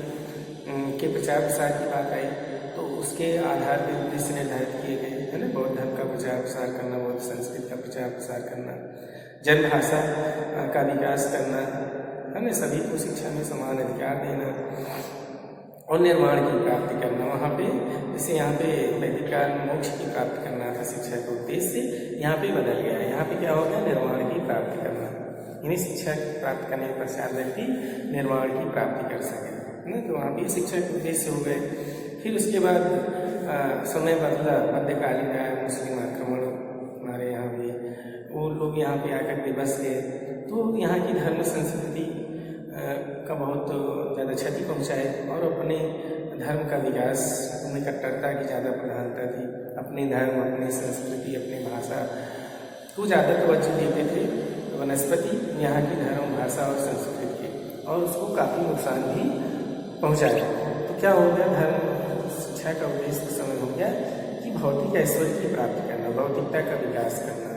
के प्रचार प्रसार की बात आई तो उसके आधार पर उद्देश्य निर्धारित किए गए, है ना। बौद्ध धर्म का प्रचार प्रसार करना, बौद्ध संस्कृति का प्रचार प्रसार करना, जनभाषा का विकास करना, है ना, सभी को शिक्षा में समान अधिकार देना और निर्माण की प्राप्ति करना। वहाँ पे जैसे यहाँ पे वैदिक काल में मोक्ष की प्राप्ति करना था शिक्षा का उद्देश्य, यहाँ पे बदल गया है। यहाँ पे क्या हो गया? निर्माण की प्राप्ति करना, यानी शिक्षा प्राप्त करने के पश्चात व्यक्ति निर्माण की प्राप्ति कर सके, है ना। तो वहाँ पे शिक्षा के उद्देश्य हो गए। फिर उसके बाद समय बदला, मध्यकालीन आया, मुस्लिम आक्रमण हमारे यहाँ भी, वो लोग यहाँ पे आकर के बस गए तो यहाँ की धर्म संस्कृति का बहुत ज़्यादा क्षति पहुँचाए और अपने धर्म का विकास, अपनी कट्टरता की ज़्यादा प्रधानता थी। अपने धर्म, अपनी संस्कृति, अपनी भाषा को ज़्यादा तवज्जो देते थे वनस्पति यहाँ की धर्म, भाषा और संस्कृति के, और उसको काफ़ी नुकसान भी पहुँचाया। तो क्या हो गया? धर्म शिक्षा का उद्देश्य उस समय हो गया कि भौतिक ऐश्वर्य की प्राप्ति करना, भौतिकता का विकास करना,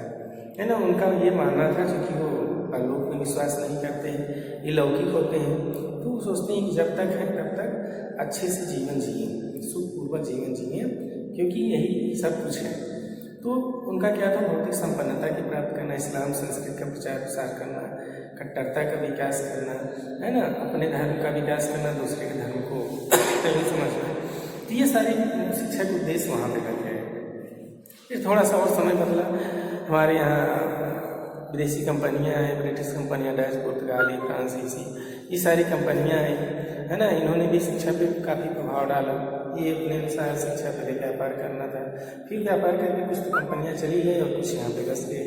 है ना। उनका ये मानना था, क्योंकि वो परलोक में विश्वास नहीं करते हैं, ये लौकिक होते हैं, तो वो सोचते हैं कि जब तक है तब तक अच्छे से जीवन जिए, सुखपूर्वक जीवन जिए, क्योंकि यही सब कुछ है। तो उनका क्या था? भौतिक संपन्नता की प्राप्त करना, इस्लाम संस्कृति का प्रचार प्रसार करना, कट्टरता का विकास करना, है ना, अपने धर्म का विकास करना, दूसरे के धर्म को नहीं समझना। तो ये सारे शिक्षा के उद्देश्य वहाँ पे बन गए। फिर थोड़ा सा और समय बदला, हमारे यहाँ विदेशी कंपनियाँ हैं, ब्रिटिश कंपनियाँ, डच, पुर्तगाली, फ्रांसीसी, ये सारी कंपनियाँ हैं, है ना। इन्होंने भी शिक्षा पे काफ़ी प्रभाव डाला। ये अपने अनुसार शिक्षा पहले व्यापार करना था, फिर व्यापार करके कुछ तो कंपनियाँ चली गई और कुछ यहाँ पे बस गए।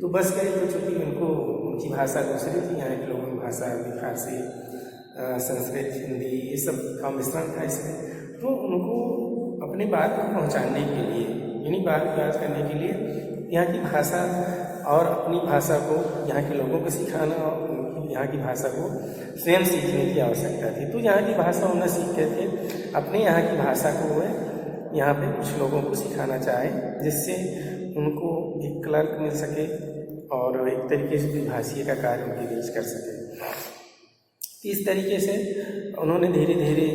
तो बस गए तो चूँकि उनको उनकी भाषा दूसरी थी, यहाँ के लोगों की भाषा फारसी, संस्कृत, हिंदी, ये सब का मिश्रण था इसमें। तो उनको अपनी बात को पहुँचाने के लिए, यानी बात विकास करने के लिए यहाँ की भाषा और अपनी भाषा को यहाँ के लोगों को सिखाना और यहाँ की भाषा को स्वयं सीखने की आवश्यकता थी। तो यहाँ की भाषा वो न सीख के थे, अपने यहाँ की भाषा को वो यहाँ पे कुछ लोगों को सिखाना चाहे, जिससे उनको एक क्लर्क मिल सके और एक तरीके से द्विभाषीय का कार्य उनके बीच कर सके। इस तरीके से उन्होंने धीरे धीरे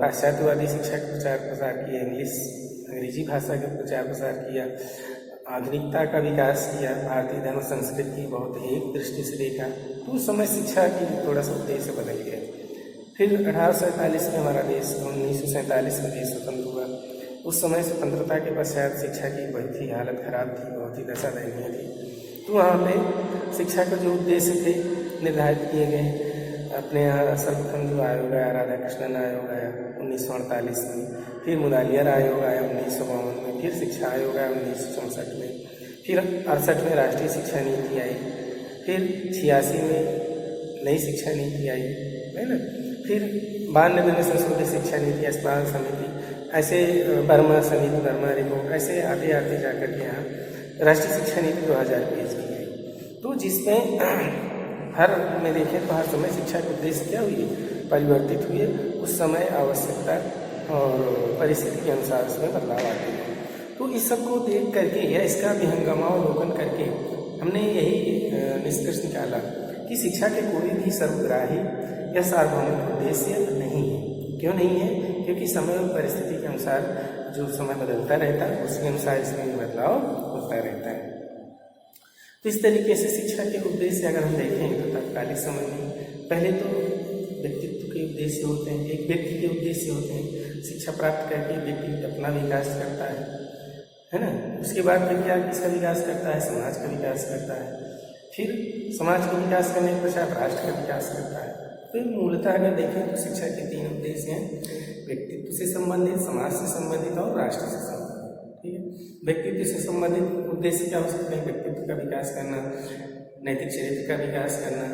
पाश्चात्यवादी शिक्षा का प्रचार प्रसार किया, अंग्रेजी भाषा का प्रचार प्रसार किया, आधुनिकता का विकास किया, भारतीय धर्म संस्कृति की बहुत एक दृष्टि से देखा। तो उस समय शिक्षा की थोड़ा सा उद्देश्य बदल गया। फिर 1847 में हमारा देश, 1947 में देश स्वतंत्र हुआ। उस समय स्वतंत्रता के पश्चात शिक्षा की बहुत ही हालत खराब थी, बहुत ही दशा दयनीय थी। तो वहाँ पे शिक्षा का जो उद्देश्य थे निर्धारित किए गए। अपने यहाँ सर्वप्रथम जो आयोग आया, राधा कृष्णन आयोग आया 1948 में, फिर मुदालियर आयोग आया 1952 में, फिर शिक्षा आयोग आया 1964 में, फिर 68 में राष्ट्रीय शिक्षा नीति आई, फिर 86 में नई शिक्षा नीति आई, है ना। फिर 92 में संशोधित शिक्षा नीति, अस्पताल समिति, ऐसे बर्मा समिति, बर्मा रिपोर्ट, ऐसे आते आते जाकर के यहाँ राष्ट्रीय शिक्षा नीति 2020 की गई। तो जिसमें हर में देखें तो हर समय शिक्षा के उद्देश्य क्या हुई, परिवर्तित हुए। उस समय आवश्यकता और परिस्थिति के अनुसार उसमें बदलाव आते हैं। तो इस सब को देख करके या इसका विहंगमावलोकन करके हमने यही निष्कर्ष निकाला कि शिक्षा के कोई भी सर्वग्राही या सार्वभौमिक उद्देश्य नहीं है। क्यों नहीं है? क्योंकि समय और परिस्थिति के अनुसार जो समय बदलता रहता है उसके अनुसार इसमें भी बदलाव होता रहता है। तो इस तरीके से शिक्षा के उद्देश्य अगर हम देखें तो तात्कालिक समय में पहले तो व्यक्तित्व के उद्देश्य होते हैं, एक व्यक्ति के उद्देश्य होते हैं। शिक्षा प्राप्त करके व्यक्ति अपना विकास करता है ना। उसके बाद फिर क्या किसका विकास करता है? समाज का विकास करता है। फिर समाज का विकास करने के पश्चात राष्ट्र का विकास करता है। तो मूलतः अगर देखें तो शिक्षा के 3 उद्देश्य हैं, व्यक्तित्व से संबंधित, समाज से संबंधित और राष्ट्र से संबंधित। ठीक है, व्यक्तित्व से संबंधित उद्देश्य क्या हो सकते हैं? व्यक्तित्व का विकास करना, नैतिक चरित्र का विकास करना,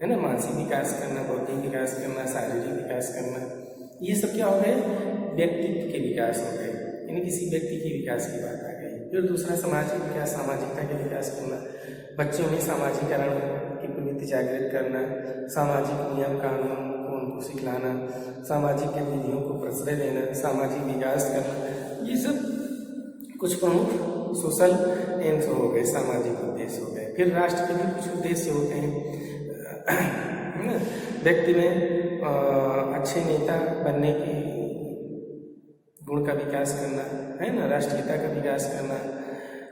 है ना, मानसिक विकास करना, बौद्धिक विकास करना, शारीरिक विकास करना। ये सब क्या हो गए? व्यक्तित्व के विकास हो गए, यानी किसी व्यक्ति के विकास की बात आ गई। फिर दूसरा सामाजिक विकास, सामाजिकता के विकास करना, बच्चों में सामाजिकरण की प्रवृत्ति जागृत करना, सामाजिक नियम कानून को उनको सिखलाना, सामाजिक गतिविधियों को प्रश्रय देना, सामाजिक विकास करना। ये सब कुछ प्रमुख सोशल एम्स हो गए, सामाजिक उद्देश्य हो गए। फिर राष्ट्र के भी कुछ उद्देश्य होते हैं, व्यक्ति में अच्छे नेता बनने की गुण का विकास करना, है ना, राष्ट्रीयता का विकास करना,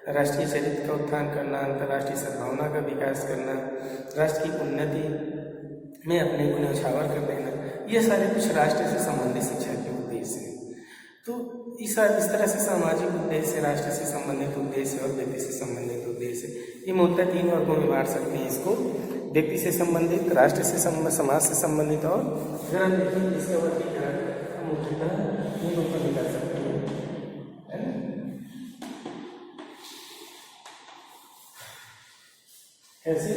राष्ट्रीय चरित्र का उत्थान करना, अंतर्राष्ट्रीय सद्भावना का विकास करना, राष्ट्र की उन्नति में अपने को न्यौछावर कर देना। ये सारे कुछ राष्ट्र से संबंधित शिक्षा के उद्देश्य हैं। तो इस तरह से सामाजिक उद्देश्य, राष्ट्र से संबंधित उद्देश्य और व्यक्ति से संबंधित उद्देश्य, ये मूलतः 3 वर्गों में बांट सकते हैं इसको, व्यक्ति से संबंधित, राष्ट्र से समाज से संबंधित और अगर हम देखें इसका वर्गीकरण हम मुख्यतः 3 रूपों में कर सकते हैं, है ना। कैसे?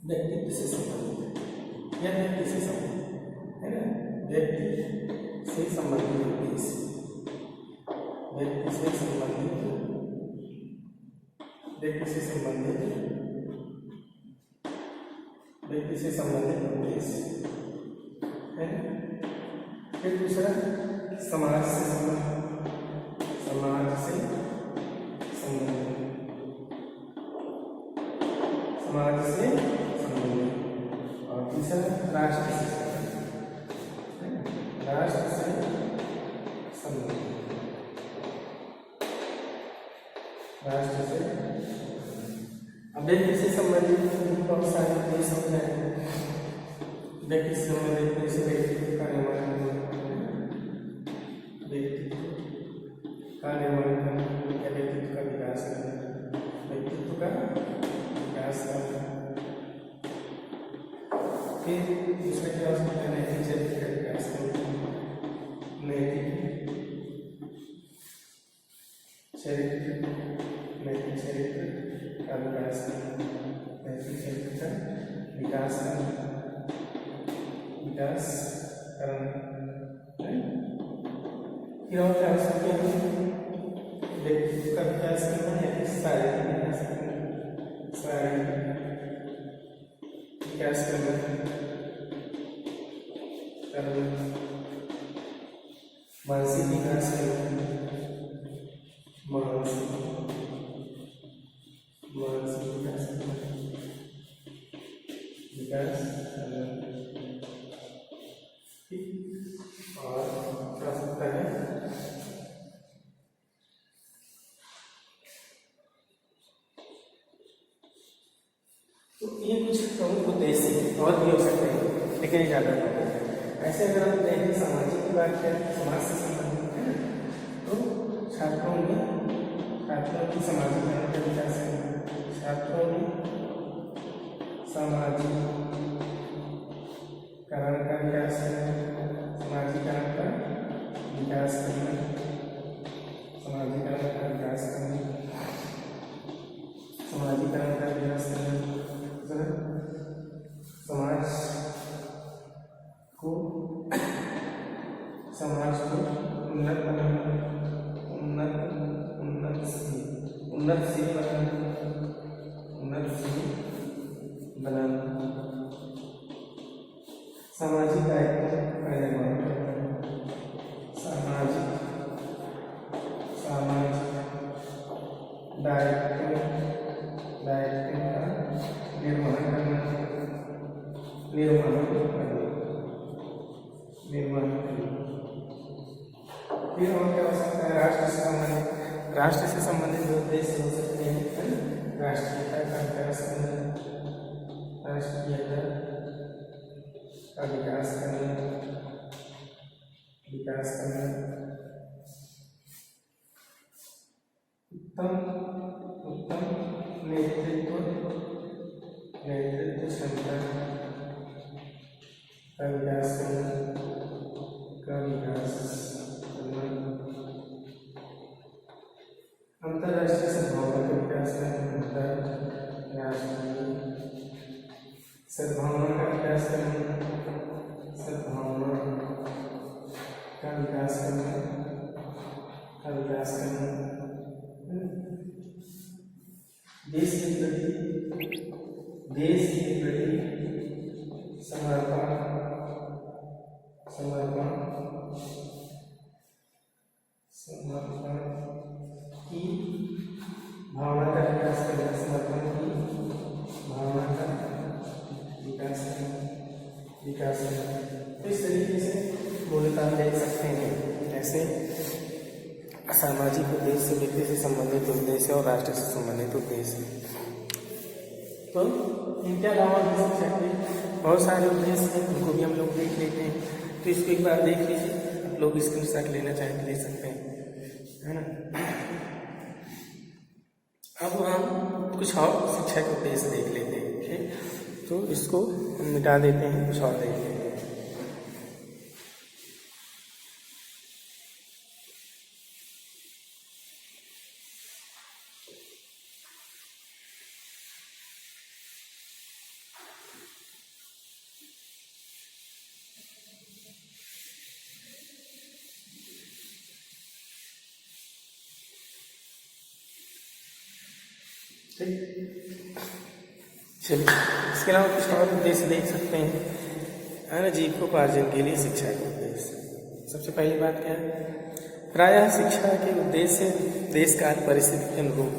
व्यक्तित्व से संबंधित या व्यक्ति से संबंधित, है ना, व्यक्ति से संबंधित उद्देश्य, व्यक्ति से संबंधित, व्यक्ति से संबंधित, व्यक्ति से संबंधित उद्देश्य, है। फिर दूसरा समाज से संबंधित, समाज से संबंधित, समाज से संबंधित, और तीसरा राष्ट्र से संबंधित, राष्ट्र से संबंधित, राष्ट्र से। अब व्यक्ति से संबंधित बहुत सारे उद्देश्य होते हैं। व्यक्ति से संबंधित जैसे व्यक्तित्व का निर्माण करना, व्यक्तित्व का निर्माण करना या व्यक्तित्व का विकास करना, व्यक्तित्व का विकास करना। फिर दूसरा क्या हो सकता है? नैतिक चरित्र का विकास करना, नैतिक चरित्र, नैतिक चरित्र का विकास करना, नैतिक चरित्र का विकास करना, विकास करना। फिर और क्या हो सकते हैं? व्यक्तित्व का विकास करना या फिर शारीरिक विकास करना, शारीरिक विकास करना, मानसिक विकास करना, मानसिक विकास करना, विकास करना। और क्या सकता है? तो ये कुछ प्रमुख उद्देश्य और भी हो सकते हैं, लेकिन ज़्यादा नहीं है। ऐसे अगर हम देखें सामाजिक की बात करें, समाज से संबंधित है, तो छात्रों की सामाजिकरण का विकास करना, छात्रों में सामाजिकरण का विकास करना, समाजीकरण का विकास करना, समाजीकरण का विकास करना, समाजीकरण का विकास करना, समाज को उन्नत बनाना, उन्नतशील बनाना, सामाजिक दायित्व का निर्माण करना, सामाजिक दायित्व का निर्माण करना, निर्वहन करने, निर्वहन करने। फिर और क्या हो सकता है? राष्ट्र से संबंधित जो उद्देश्य हो सकते हैं, राष्ट्रीयता का संबंध, राष्ट्रीयता का विकास करना, उत्तम नेतृत्व क्षमता का विकास करना, अंतर्राष्ट्रीय सद्भावना का विकास करना, अंतर्राष्ट्रीय सद्भावना का विकास करना, देश के प्रति समर्पण की भावना का विकास करना, समर्पण की भावना का विकास करना। तो इस तरीके से मूलतः हम देख सकते हैं ऐसे सामाजिक उद्देश्य, व्यक्ति से संबंधित उद्देश्य और राष्ट्र से संबंधित उद्देश्य। तो इनके अलावा शिक्षा के बहुत सारे उद्देश्य हैं, उनको भी हम लोग देख लेते हैं। तो इसको एक बार देख लीजिए, आप लोग स्क्रीनशॉट लेना चाहें तो ले सकते हैं, है ना। अब हम कुछ और शिक्षा के उद्देश्य देख लेते हैं, ठीक। तो इसको हम मिटा देते हैं, कुछ और देख लेते हैं। चलिए, इसके अलावा कुछ और उद्देश्य देख सकते हैं, है ना। जीविकोपार्जन के लिए शिक्षा के उद्देश्य। सबसे पहली बात क्या है? प्रायः शिक्षा के उद्देश्य देश काल परिस्थिति के अनुरूप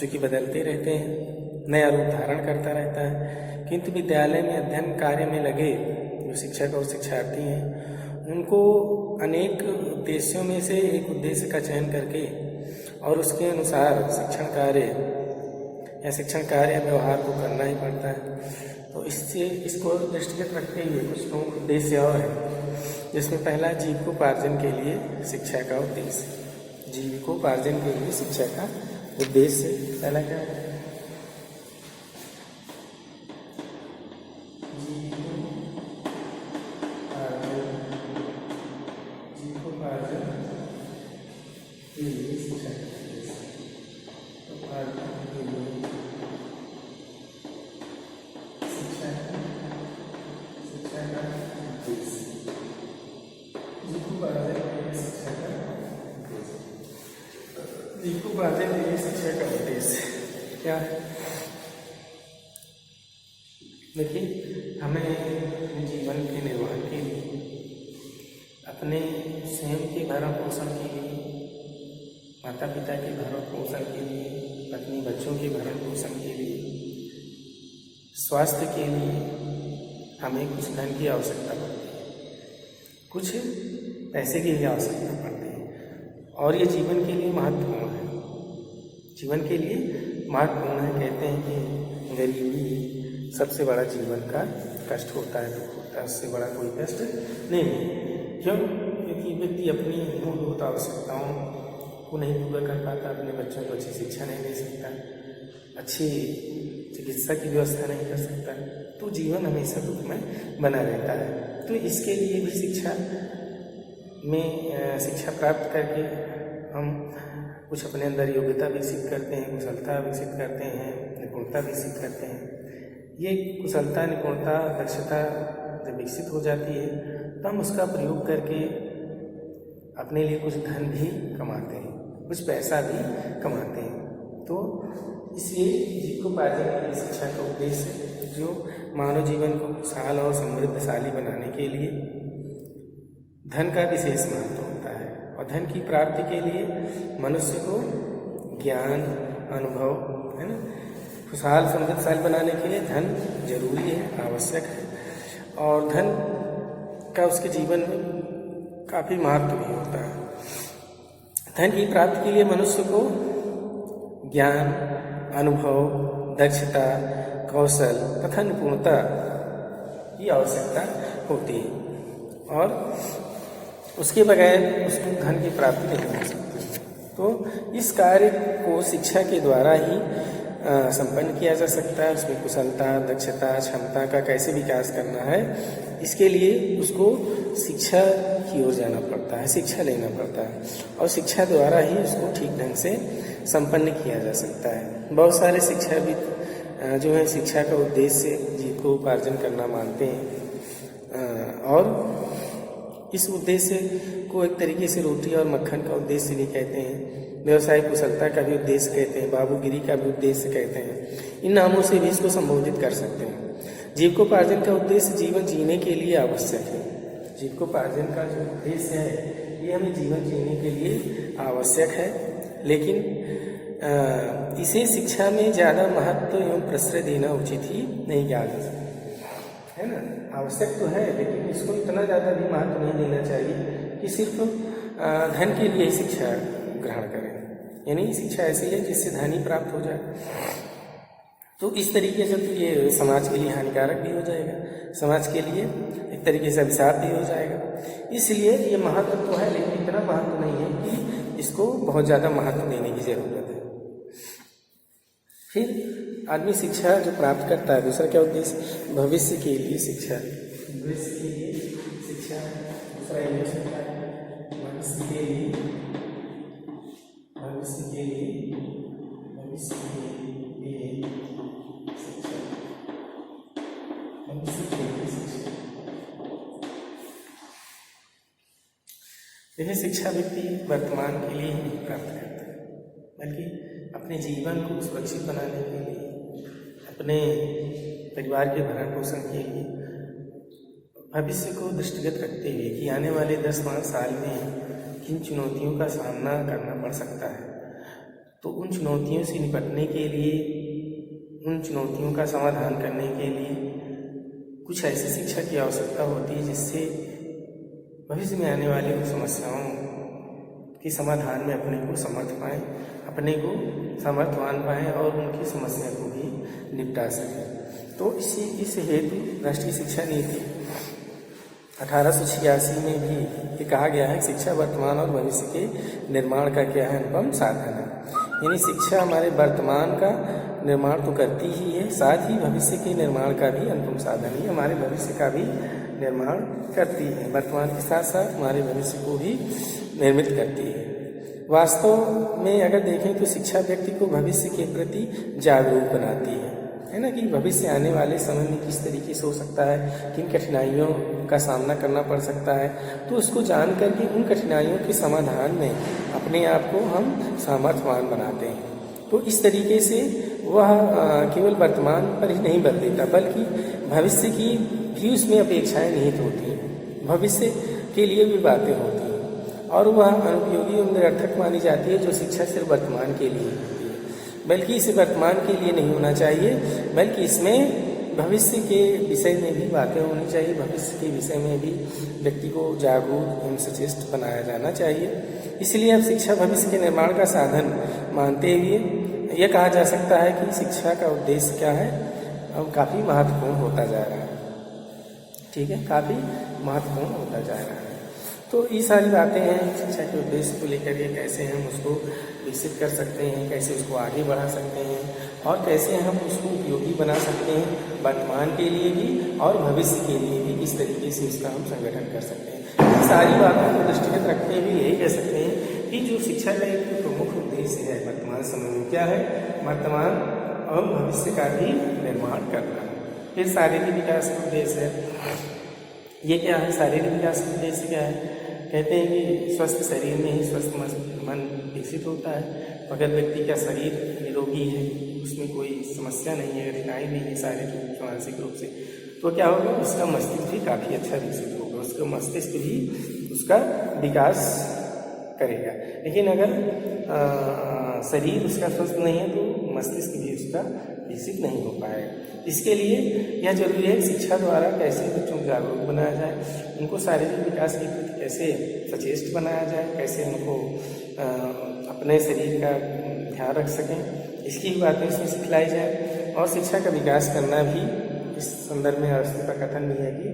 जो कि बदलते रहते हैं, नया रूप धारण करता रहता है। किंतु विद्यालय में अध्ययन कार्य में लगे जो शिक्षक और शिक्षार्थी हैं, उनको अनेक उद्देश्यों में से एक उद्देश्य का चयन करके और उसके अनुसार शिक्षण कार्य व्यवहार को करना ही पड़ता है। तो इससे इसको दृष्टिगत रखते हुए कुछ प्रमुख उद्देश्य और है, जिसमें पहला जीविकोपार्जन के लिए शिक्षा का उद्देश्य। जीविकोपार्जन के लिए शिक्षा का उद्देश्य पहला क्या है? जीविकोपार्जन के लिए शिक्षा का जीविकोपार्जन के लिए शिक्षा का उद्देश्य क्या है? देखिए, हमें अपने जीवन के निर्वहन के लिए, अपने स्वयं के भरण पोषण के लिए, माता पिता के भरण पोषण के लिए, पत्नी बच्चों के भरण पोषण के लिए, स्वास्थ्य के लिए हमें कुछ धन की आवश्यकता पड़ती है, कुछ पैसे की भी आवश्यकता पड़ती है, और ये जीवन के लिए महत्वपूर्ण है। जीवन के लिए महत्वपूर्ण है। कहते हैं कि गरीबी सबसे बड़ा जीवन का कष्ट होता है, दुख होता है, उससे बड़ा कोई कष्ट नहीं है। क्यों? क्योंकि व्यक्ति अपनी मूलभूत आवश्यकताओं को नहीं पूरा कर पाता, अपने बच्चों को अच्छी शिक्षा नहीं दे सकता, अच्छी चिकित्सा की व्यवस्था नहीं कर सकता, तो जीवन हमेशा दुख में बना रहता है। तो इसके लिए भी शिक्षा प्राप्त करके हम कुछ अपने अंदर योग्यता विकसित करते हैं, कुशलता विकसित करते हैं, निपुणता विकसित करते हैं। ये कुशलता, निपुणता, दक्षता जब विकसित हो जाती है तो हम उसका प्रयोग करके अपने लिए कुछ धन भी कमाते हैं, कुछ पैसा भी कमाते हैं। तो इसलिए जीविकोपार्जन के लिए शिक्षा का उद्देश्य जो मानव जीवन को खुशहाल और समृद्धशाली बनाने के लिए धन का विशेष महत्व होता है, और धन की प्राप्ति के लिए मनुष्य को ज्ञान, अनुभव, है ना, खुशहाल समृद्धशाली बनाने के लिए धन जरूरी है, आवश्यक है। और धन का उसके जीवन में काफ़ी महत्व भी होता है। धन की प्राप्ति के लिए मनुष्य को ज्ञान, अनुभव, दक्षता, कौशल तथा निपुणता की आवश्यकता होती है और उसके बगैर उसको धन की प्राप्ति नहीं हो सकती। तो इस कार्य को शिक्षा के द्वारा ही संपन्न किया जा सकता है। उसमें कुशलता, दक्षता, क्षमता का कैसे विकास करना है, इसके लिए उसको शिक्षा की ओर जाना पड़ता है, शिक्षा लेना पड़ता है और शिक्षा द्वारा ही उसको ठीक ढंग से संपन्न किया जा सकता है। बहुत सारे शिक्षाविद जो है शिक्षा का उद्देश्य जीविकोपार्जन करना मानते हैं और इस उद्देश्य को एक तरीके से रोटी और मक्खन का उद्देश्य भी कहते हैं। व्यवसायिक कुशलता का भी उद्देश्य कहते हैं, बाबूगिरी का भी उद्देश्य कहते हैं। इन नामों से भी इसको संबोधित कर सकते हैं। जीविकोपार्जन का उद्देश्य जीवन जीने के लिए आवश्यक है। जीविकोपार्जन का जो उद्देश्य है ये हमें जीवन जीने के लिए आवश्यक है, लेकिन इसे शिक्षा में ज़्यादा महत्व एवं प्रश्रय देना उचित ही नहीं कहा जा सकता है ना। आवश्यक तो है, लेकिन इसको इतना ज़्यादा भी महत्व नहीं देना चाहिए कि सिर्फ धन के लिए ही शिक्षा ग्रहण करें। यानी शिक्षा ऐसी है जिससे धन ही प्राप्त हो जाए, तो इस तरीके से तो ये समाज के लिए हानिकारक भी हो जाएगा, समाज के लिए एक तरीके से अभिशाप भी हो जाएगा। इसलिए ये महत्व तो है, लेकिन इतना महत्व नहीं है कि इसको बहुत ज़्यादा महत्व देने की ज़रूरत है। फिर आदमी शिक्षा जो प्राप्त करता है, दूसरा क्या उद्देश्य, भविष्य के लिए शिक्षा, भविष्य के लिए शिक्षा, दूसरा भविष्य के लिए, भविष्य के लिए, भविष्य के लिए शिक्षा, भविष्य के लिए शिक्षा। यह शिक्षा व्यक्ति वर्तमान के लिए ही प्राप्त करता है, बल्कि अपने जीवन को सुरक्षित बनाने के लिए, अपने परिवार के भरण पोषण के लिए, भविष्य को दृष्टिगत रखते हुए कि आने वाले 10-5 साल में किन चुनौतियों का सामना करना पड़ सकता है, तो उन चुनौतियों से निपटने के लिए, उन चुनौतियों का समाधान करने के लिए कुछ ऐसी शिक्षा की आवश्यकता होती है जिससे भविष्य में आने वाली समस्याओं के समाधान में अपने को समर्थ पाएँ, अपने को समर्थवान पाएँ और उनकी समस्या को भी निपटा सकें। तो इस हेतु राष्ट्रीय शिक्षा नीति 1886 में भी ये कहा गया है, शिक्षा वर्तमान और भविष्य के निर्माण का क्या है, अनुपम साधन है। यानी शिक्षा हमारे वर्तमान का निर्माण तो करती ही है, साथ ही भविष्य के निर्माण का भी अनुपम साधन ही हमारे भविष्य का भी निर्माण करती है। वर्तमान के साथ साथ हमारे भविष्य को भी निर्मित करती है। वास्तव में अगर देखें तो शिक्षा व्यक्ति को भविष्य के प्रति जागरूक बनाती है ना, कि भविष्य आने वाले समय में किस तरीके से हो सकता है, किन कठिनाइयों का सामना करना पड़ सकता है, तो उसको जान करके उन कठिनाइयों के समाधान में अपने आप को हम सामर्थ्यवान बनाते हैं। तो इस तरीके से वह केवल वर्तमान पर ही नहीं बल देता, बल्कि भविष्य की भी उसमें अपेक्षाएं निहित होती हैं, भविष्य के लिए भी बातें होती हैं और वह अनुपयोगी और निरर्थक मानी जाती है जो शिक्षा सिर्फ वर्तमान के लिए होती है। बल्कि इसे वर्तमान के लिए नहीं होना चाहिए, बल्कि इसमें भविष्य के विषय में भी बातें होनी चाहिए, भविष्य के विषय में भी व्यक्ति को जागरूक एवं सचेष्ट बनाया जाना चाहिए। इसलिए अब शिक्षा भविष्य के निर्माण का साधन मानते हुए यह कहा जा सकता है कि शिक्षा का उद्देश्य क्या है, अब काफ़ी महत्वपूर्ण होता जा रहा है। ठीक है, काफ़ी महत्वपूर्ण होता जा रहा है। तो ये सारी बातें हैं शिक्षा के उद्देश्य को लेकर के, कैसे हम उसको विकसित कर सकते हैं, कैसे उसको आगे बढ़ा सकते हैं और कैसे हम उसको उपयोगी बना सकते हैं वर्तमान के लिए भी और भविष्य के लिए भी, किस तरीके से उसका हम संगठन कर सकते हैं। इन सारी बातों को दृष्टिगत रखते हुए यही कह सकते हैं कि जो शिक्षा का एक प्रमुख उद्देश्य है वर्तमान समय में क्या है, वर्तमान और भविष्य का भी निर्माण करना है। फिर शारीरिक विकास का उद्देश्य है, ये क्या है, शारीरिक विकास का उद्देश्य क्या है, कहते हैं कि स्वस्थ शरीर में ही स्वस्थ मन विकसित होता है। अगर व्यक्ति का शरीर निरोगी है, उसमें कोई समस्या नहीं है, कठिनाई नहीं है शारीरिक रूप से, मानसिक रूप से, तो क्या होगा, उसका मस्तिष्क भी काफ़ी अच्छा विकसित होगा, उसका मस्तिष्क भी उसका विकास करेगा। लेकिन अगर शरीर उसका स्वस्थ नहीं है तो मस्तिष्क भी उसका उसका विकसित नहीं हो पाएगा। इसके लिए यह जरूरी है कि शिक्षा द्वारा कैसे बच्चों को जागरूक बनाया जाए, उनको शारीरिक विकास के प्रति कैसे सचेष्ट बनाया जाए, कैसे उनको अपने शरीर का ध्यान रख सकें, इसकी ही बातें इसमें सिखलाई जाए। और शिक्षा का विकास करना भी इस संदर्भ में अवस्था का कथन भी है कि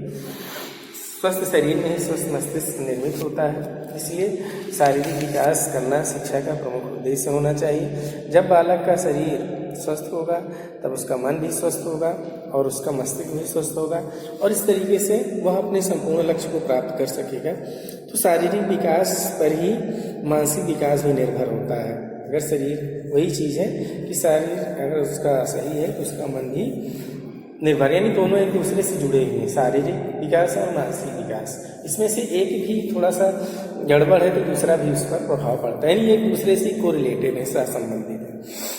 स्वस्थ शरीर में ही स्वस्थ मस्तिष्क निर्मित होता है, इसलिए शारीरिक विकास करना शिक्षा का प्रमुख उद्देश्य होना चाहिए। जब बालक का शरीर स्वस्थ होगा तब उसका मन भी स्वस्थ होगा और उसका मस्तिष्क भी स्वस्थ होगा और इस तरीके से वह अपने संपूर्ण लक्ष्य को प्राप्त कर सकेगा। तो शारीरिक विकास पर ही मानसिक विकास भी निर्भर होता है। अगर शरीर वही चीज़ है कि शरीर अगर उसका सही है तो उसका मन भी निर्भर, यानी दोनों एक दूसरे से जुड़े हुए हैं, शारीरिक विकास और मानसिक विकास। इसमें से एक भी थोड़ा सा गड़बड़ है तो दूसरा भी उस पर प्रभाव पड़ता है, यानी एक दूसरे से कोरिलेटेड है, सहसंबंधित है।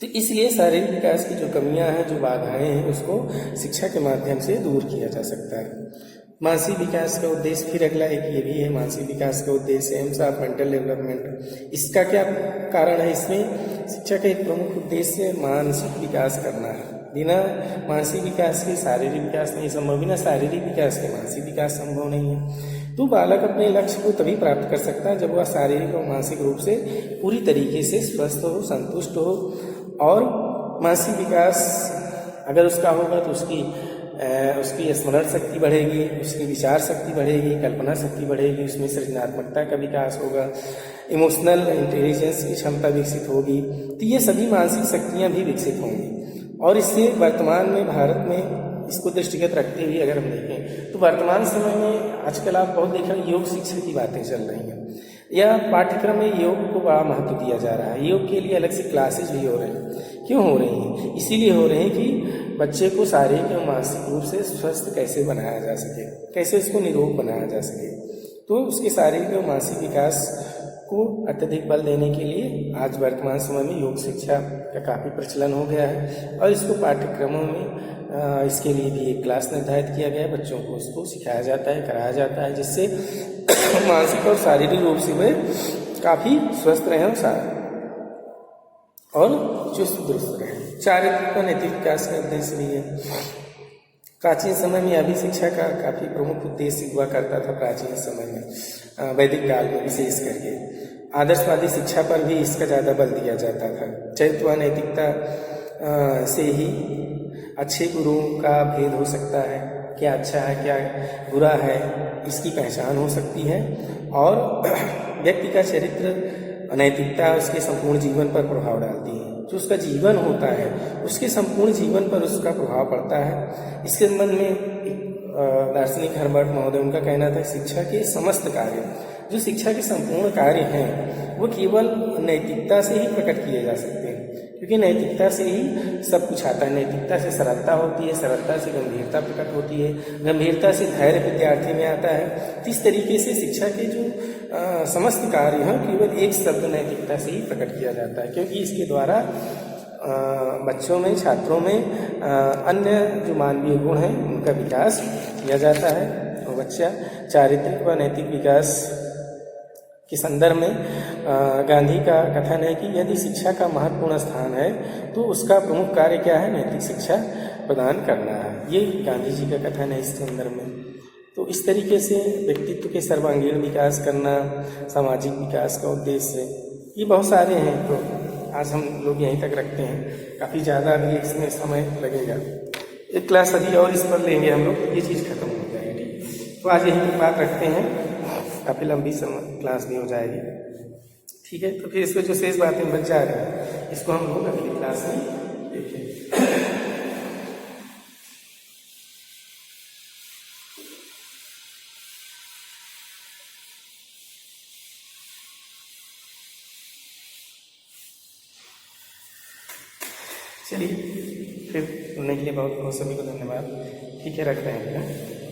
तो इसलिए शारीरिक विकास की जो कमियां हैं, जो बाधाएं हैं, उसको शिक्षा के माध्यम से दूर किया जा सकता है। मानसिक विकास का उद्देश्य फिर अगला एक ये भी है, मानसिक विकास का उद्देश्य एम्स ऑफ मेंटल डेवलपमेंट। इसका क्या कारण है? इसमें शिक्षा का एक प्रमुख उद्देश्य मानसिक विकास करना है। बिना मानसिक विकास के शारीरिक विकास नहीं संभव, बिना शारीरिक विकास के मानसिक विकास संभव नहीं है। तो बालक अपने लक्ष्य को तभी प्राप्त कर सकता है जब वह शारीरिक और मानसिक रूप से पूरी तरीके से स्वस्थ हो, संतुष्ट हो। और मानसिक विकास अगर उसका होगा तो उसकी स्मरण शक्ति बढ़ेगी, उसकी विचार शक्ति बढ़ेगी, कल्पना शक्ति बढ़ेगी, उसमें सृजनात्मकता का विकास होगा, इमोशनल इंटेलिजेंस की क्षमता विकसित होगी। तो ये सभी मानसिक शक्तियाँ भी विकसित होंगी। और इससे वर्तमान में भारत में इसको दृष्टिगत रखते हुए अगर हम देखें तो वर्तमान समय में आजकल आप बहुत देख रहे हैं योग शिक्षा की बातें चल रही हैं, या पाठ्यक्रम में योग को बड़ा महत्व दिया जा रहा है। योग के लिए अलग से क्लासेज भी हो रहे हैं। क्यों हो रही हैं? इसीलिए हो रहे हैं कि बच्चे को शारीरिक एवं मानसिक रूप से स्वस्थ कैसे बनाया जा सके, कैसे उसको निरोग बनाया जा सके। तो उसके शारीरिक एवं मानसिक विकास को अत्यधिक बल देने के लिए आज वर्तमान समय में योग शिक्षा का काफ़ी प्रचलन हो गया है और इसको पाठ्यक्रमों में इसके लिए भी एक क्लास निर्धारित किया गया है। बच्चों को उसको सिखाया जाता है, कराया जाता है, जिससे मानसिक और शारीरिक रूप से वे काफ़ी स्वस्थ रहें और चुस्त दुरुस्त रहें। चारित्रिक और नैतिक विकास का उद्देश्य भी है। प्राचीन समय में अभी शिक्षा का काफ़ी प्रमुख उद्देश्य हुआ करता था। प्राचीन समय में वैदिक काल में विशेष करके आदर्शवादी शिक्षा पर भी इसका ज़्यादा बल दिया जाता था। चरित्र व नैतिकता से ही अच्छे गुरुओं का भेद हो सकता है, क्या अच्छा है क्या बुरा है इसकी पहचान हो सकती है। और व्यक्ति का चरित्र नैतिकता उसके संपूर्ण जीवन पर प्रभाव डालती है। जो उसका जीवन होता है उसके संपूर्ण जीवन पर उसका प्रभाव पड़ता है। इसके संबंध में दार्शनिक हर्बर्ट महोदय उनका कहना था शिक्षा के समस्त कार्य, जो शिक्षा के संपूर्ण कार्य हैं, वो केवल नैतिकता से ही प्रकट किए जा सकते हैं, क्योंकि नैतिकता से ही सब कुछ आता है। नैतिकता से सरलता होती है, सरलता से गंभीरता प्रकट होती है, गंभीरता से धैर्य विद्यार्थी में आता है। इस तरीके से शिक्षा के जो समस्त कार्य हैं केवल एक शब्द नैतिकता से ही प्रकट किया जाता है, क्योंकि इसके द्वारा बच्चों में, छात्रों में अन्य जो मानवीय गुण हैं उनका विकास किया जाता है। और बच्चा चारित्रिक व नैतिक विकास के संदर्भ में गांधी का कथन है कि यदि शिक्षा का महत्वपूर्ण स्थान है तो उसका प्रमुख कार्य क्या है? नैतिक शिक्षा प्रदान करना है। ये गांधी जी का कथन है इस संदर्भ में। तो इस तरीके से व्यक्तित्व के सर्वांगीण विकास करना, सामाजिक विकास का उद्देश्य ये बहुत सारे हैं। तो आज हम लोग यहीं तक रखते हैं, काफ़ी ज़्यादा भी इसमें समय लगेगा। एक क्लास अभी और इस पर लेंगे हम लोग, ये चीज़ खत्म हो जाएगी। ठीक, तो आज यहीं पर बात रखते हैं, काफ़ी लंबी समय क्लास भी हो जाएगी। ठीक है, तो फिर इसमें जो शेष बातें बच जा रही हैं इसको हम लोग अगली क्लास में देखेंगे। चलिए, फिर सुनने के लिए बहुत बहुत सभी को धन्यवाद। ठीक है, रख रहे हैं।